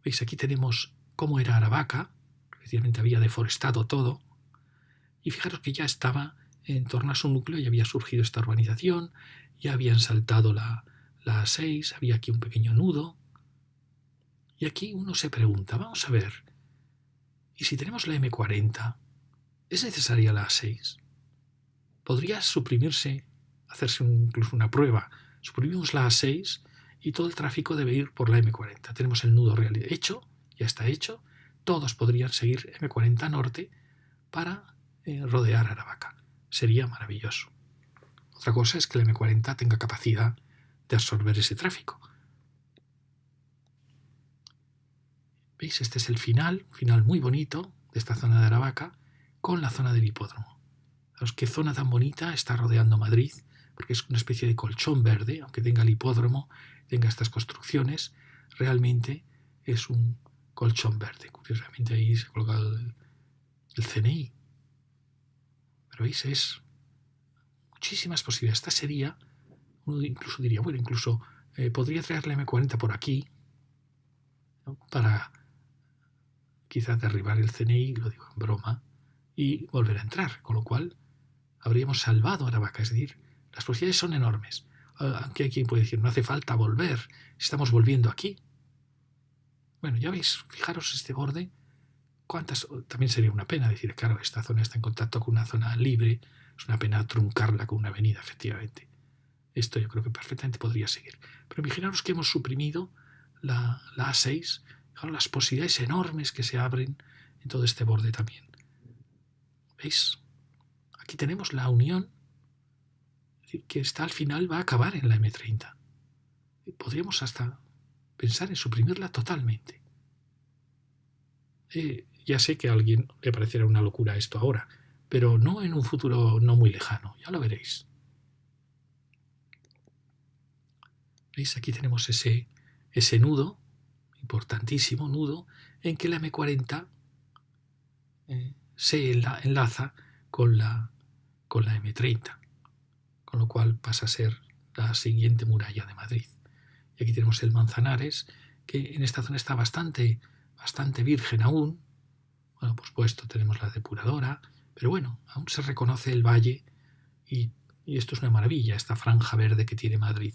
Speaker 1: ¿Veis? Aquí tenemos cómo era Aravaca, efectivamente había deforestado todo y fijaros que ya estaba en torno a su núcleo, ya había surgido esta urbanización, ya habían saltado la A6, había aquí un pequeño nudo. Y aquí uno se pregunta, vamos a ver, ¿y si tenemos la M40, es necesaria la A6? ¿Podría suprimirse, hacerse incluso una prueba? Suprimimos la A6 y todo el tráfico debe ir por la M40. Tenemos el nudo real hecho, ya está hecho, todos podrían seguir M40 norte para rodear Aravaca. Sería maravilloso. Otra cosa es que la M40 tenga capacidad de absorber ese tráfico. ¿Veis? Este es el final, un final muy bonito de esta zona de Aravaca con la zona del hipódromo. Fijaos qué zona tan bonita está rodeando Madrid, porque es una especie de colchón verde, aunque tenga el hipódromo, tenga estas construcciones, realmente es un colchón verde. Curiosamente ahí se ha colocado el CNI. Pero veis, es muchísimas posibilidades. Esta sería, uno incluso diría, bueno, incluso podría traer la M40 por aquí, ¿no? Para quizás derribar el CNI, lo digo en broma, y volver a entrar, con lo cual habríamos salvado Aravaca. Es decir, las posibilidades son enormes. Aunque hay quien puede decir, no hace falta volver, estamos volviendo aquí. Bueno, ya veis, fijaros este borde, también sería una pena decir, claro, esta zona está en contacto con una zona libre, es una pena truncarla con una avenida, efectivamente. Esto yo creo que perfectamente podría seguir. Pero imaginaros que hemos suprimido la A6, fijaros las posibilidades enormes que se abren en todo este borde también. ¿Veis? Aquí tenemos la unión, es decir, que está al final, va a acabar en la M30. Podríamos hasta pensar en suprimirla totalmente. Ya sé que a alguien le parecerá una locura esto ahora, pero no en un futuro no muy lejano, ya lo veréis. ¿Veis? Aquí tenemos ese nudo, importantísimo nudo, en que la M40 se enlaza con la M30, con lo cual pasa a ser la siguiente muralla de Madrid. Y aquí tenemos el Manzanares, que en esta zona está bastante virgen aún. Bueno, por supuesto tenemos la depuradora, pero bueno, aún se reconoce el valle y esto es una maravilla, esta franja verde que tiene Madrid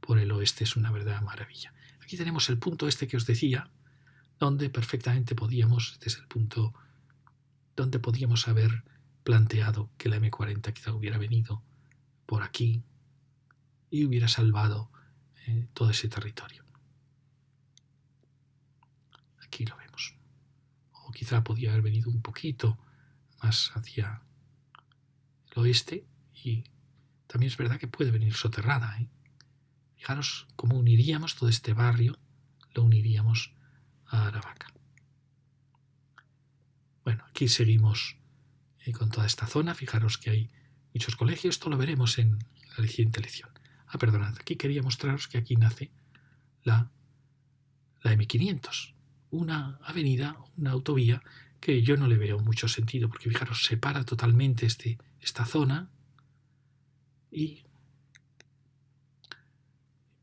Speaker 1: por el oeste es una verdadera maravilla. Aquí tenemos el punto este que os decía, donde perfectamente podíamos, este es el punto donde podíamos haber planteado que la M40 quizá hubiera venido por aquí y hubiera salvado todo ese territorio. Aquí lo vemos. O quizá podía haber venido un poquito más hacia el oeste y también es verdad que puede venir soterrada. Fijaros cómo uniríamos todo este barrio, lo uniríamos a Aravaca. Bueno, aquí seguimos con toda esta zona. Fijaros que hay muchos colegios, esto lo veremos en la siguiente lección. Perdonad, aquí quería mostraros que aquí nace la M500, una avenida, una autovía que yo no le veo mucho sentido, porque fijaros, separa totalmente esta zona y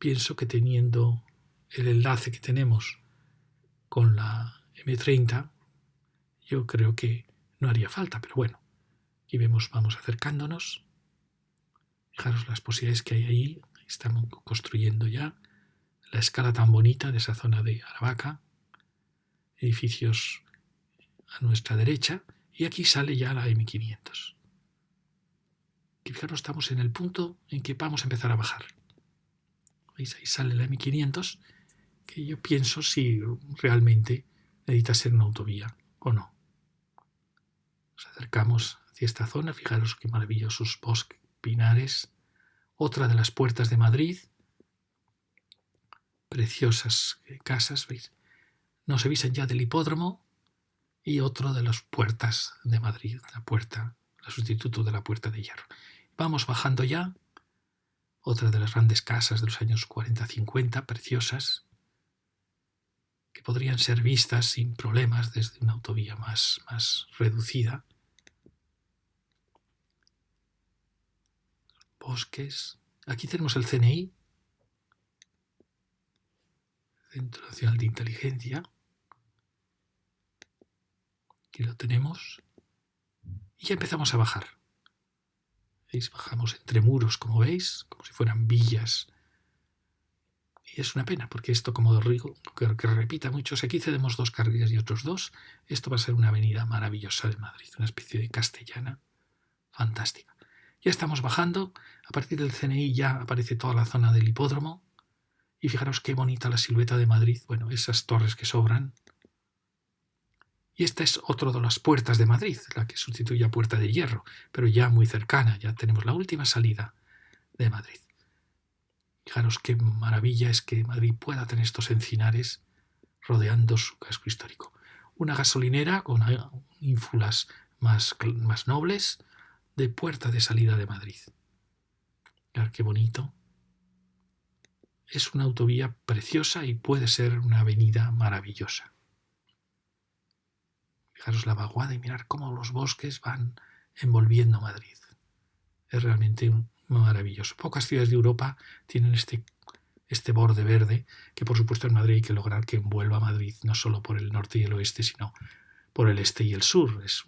Speaker 1: pienso que teniendo el enlace que tenemos con la M30, yo creo que no haría falta, pero bueno, aquí vemos, vamos acercándonos. Fijaros las posibilidades que hay ahí, estamos construyendo ya la escala tan bonita de esa zona de Aravaca, edificios a nuestra derecha, y aquí sale ya la M500. Y fijaros, estamos en el punto en que vamos a empezar a bajar. ¿Veis? Ahí sale la M500, que yo pienso si realmente necesita ser una autovía o no. Nos acercamos hacia esta zona, fijaros qué maravillosos bosques, pinares. Otra de las puertas de Madrid, preciosas casas, ¿veis? Nos avisan ya del hipódromo y otro de las puertas de Madrid, el sustituto de la Puerta de Hierro. Vamos bajando ya, otra de las grandes casas de los años 40-50, preciosas, que podrían ser vistas sin problemas desde una autovía más reducida. Bosques. Aquí tenemos el CNI, Centro Nacional de Inteligencia. Aquí lo tenemos. Y ya empezamos a bajar. ¿Veis? Bajamos entre muros, como veis, como si fueran villas. Y es una pena, porque esto, como digo, que repita mucho, si aquí cedemos 2 carriles y otros 2, esto va a ser una avenida maravillosa de Madrid, una especie de castellana fantástica. Ya estamos bajando, a partir del CNI ya aparece toda la zona del hipódromo, y fijaros qué bonita la silueta de Madrid, bueno, esas torres que sobran. Y esta es otra de las puertas de Madrid, la que sustituye a Puerta de Hierro, pero ya muy cercana, ya tenemos la última salida de Madrid. Fijaros qué maravilla es que Madrid pueda tener estos encinares rodeando su casco histórico. Una gasolinera con ínfulas más nobles de puerta de salida de Madrid. Mirad qué bonito. Es una autovía preciosa y puede ser una avenida maravillosa. Fijaros la vaguada y mirar cómo los bosques van envolviendo Madrid. Es realmente maravilloso. Pocas ciudades de Europa tienen este borde verde, que por supuesto en Madrid hay que lograr que envuelva a Madrid no solo por el norte y el oeste, sino por el este y el sur. Es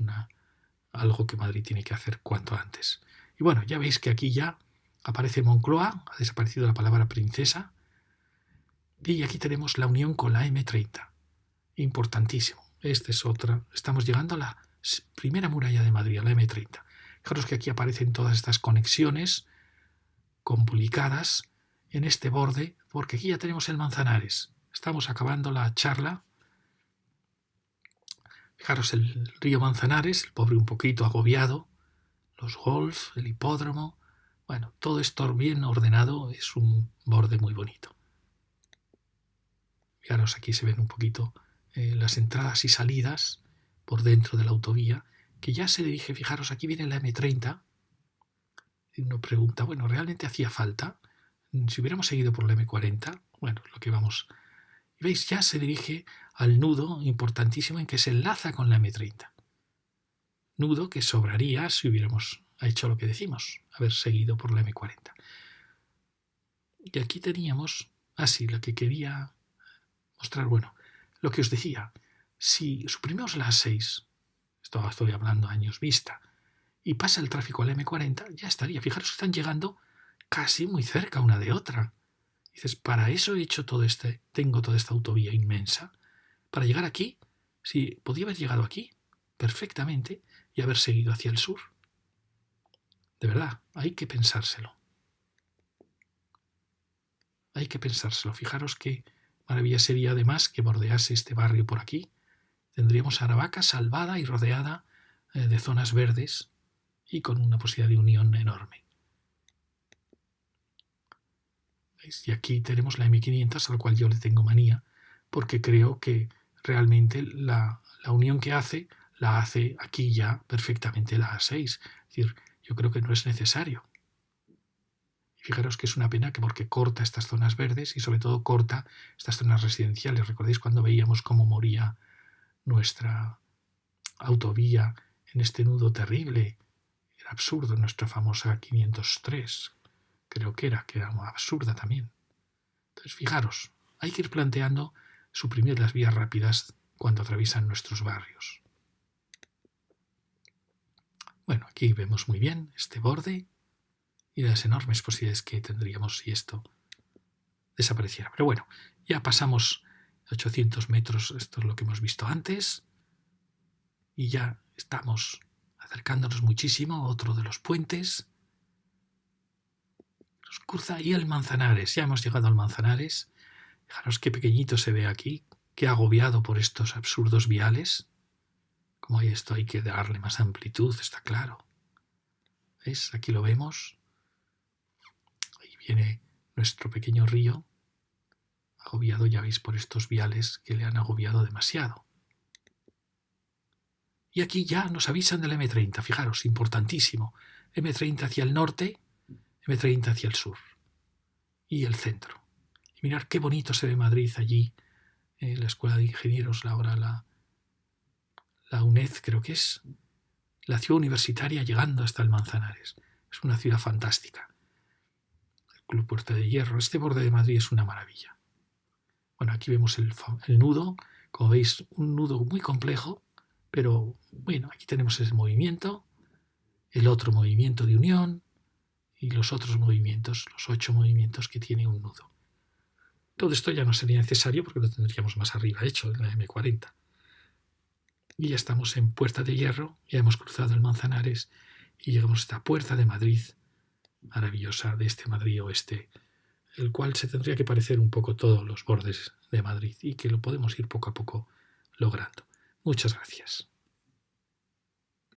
Speaker 1: algo que Madrid tiene que hacer cuanto antes. Y bueno, ya veis que aquí ya aparece Moncloa, ha desaparecido la palabra princesa, y aquí tenemos la unión con la M30. Importantísimo. Esta es otra. Estamos llegando a la primera muralla de Madrid, a la M30. Fijaros que aquí aparecen todas estas conexiones complicadas en este borde, porque aquí ya tenemos el Manzanares. Estamos acabando la charla. Fijaros el río Manzanares, el pobre un poquito agobiado, los golf, el hipódromo. Bueno, todo esto bien ordenado, es un borde muy bonito. Fijaros, aquí se ven un poquito las entradas y salidas por dentro de la autovía, que ya se dirige, fijaros, aquí viene la M30. Y uno pregunta, bueno, ¿realmente hacía falta? Si hubiéramos seguido por la M40, bueno, lo que vamos... Y veis, ya se dirige al nudo importantísimo en que se enlaza con la M30. Nudo que sobraría si hubiéramos hecho lo que decimos, haber seguido por la M40. Y aquí teníamos, así, lo que quería mostrar, bueno, lo que os decía, si suprimimos la A6, estoy hablando años vista, y pasa el tráfico a la M40, ya estaría. Fijaros que están llegando casi muy cerca una de otra. Dices, para eso he hecho tengo toda esta autovía inmensa. Para llegar aquí, si podía haber llegado aquí perfectamente y haber seguido hacia el sur. De verdad, hay que pensárselo. Hay que pensárselo. Fijaros qué maravilla sería además que bordease este barrio por aquí. Tendríamos Aravaca salvada y rodeada de zonas verdes y con una posibilidad de unión enorme. ¿Veis? Y aquí tenemos la M500, a la cual yo le tengo manía, porque creo que realmente la unión que hace, la hace aquí ya perfectamente la A6. Es decir, yo creo que no es necesario. Y fijaros que es una pena que porque corta estas zonas verdes y sobre todo corta estas zonas residenciales. ¿Recordáis cuando veíamos cómo moría nuestra autovía en este nudo terrible? Era absurdo, nuestra famosa 503. Creo que era absurda también. Entonces, fijaros, hay que ir planteando suprimir las vías rápidas cuando atraviesan nuestros barrios. Bueno, aquí vemos muy bien este borde y las enormes posibilidades que tendríamos si esto desapareciera. Pero bueno, ya pasamos 800 metros, esto es lo que hemos visto antes, y ya estamos acercándonos muchísimo a otro de los puentes. Nos cruza ahí el Manzanares, ya hemos llegado al Manzanares. Fijaros qué pequeñito se ve aquí, qué agobiado por estos absurdos viales. Como hay esto hay que darle más amplitud, está claro. ¿Veis? Aquí lo vemos. Ahí viene nuestro pequeño río, agobiado, ya veis, por estos viales que le han agobiado demasiado. Y aquí ya nos avisan del M30, fijaros, importantísimo. M30 hacia el norte, M30 hacia el sur y el centro. Y mirad qué bonito se ve Madrid allí, la Escuela de Ingenieros, la UNED creo que es, la ciudad universitaria llegando hasta el Manzanares. Es una ciudad fantástica. El Club Puerta de Hierro, este borde de Madrid es una maravilla. Bueno, aquí vemos el nudo, como veis, un nudo muy complejo, pero bueno, aquí tenemos ese movimiento, el otro movimiento de unión y los otros movimientos, los 8 movimientos que tiene un nudo. Todo esto ya no sería necesario porque lo tendríamos más arriba hecho, en la M40. Y ya estamos en Puerta de Hierro, ya hemos cruzado el Manzanares y llegamos a esta Puerta de Madrid, maravillosa, de este Madrid oeste, el cual se tendría que parecer un poco todos los bordes de Madrid y que lo podemos ir poco a poco logrando. Muchas gracias.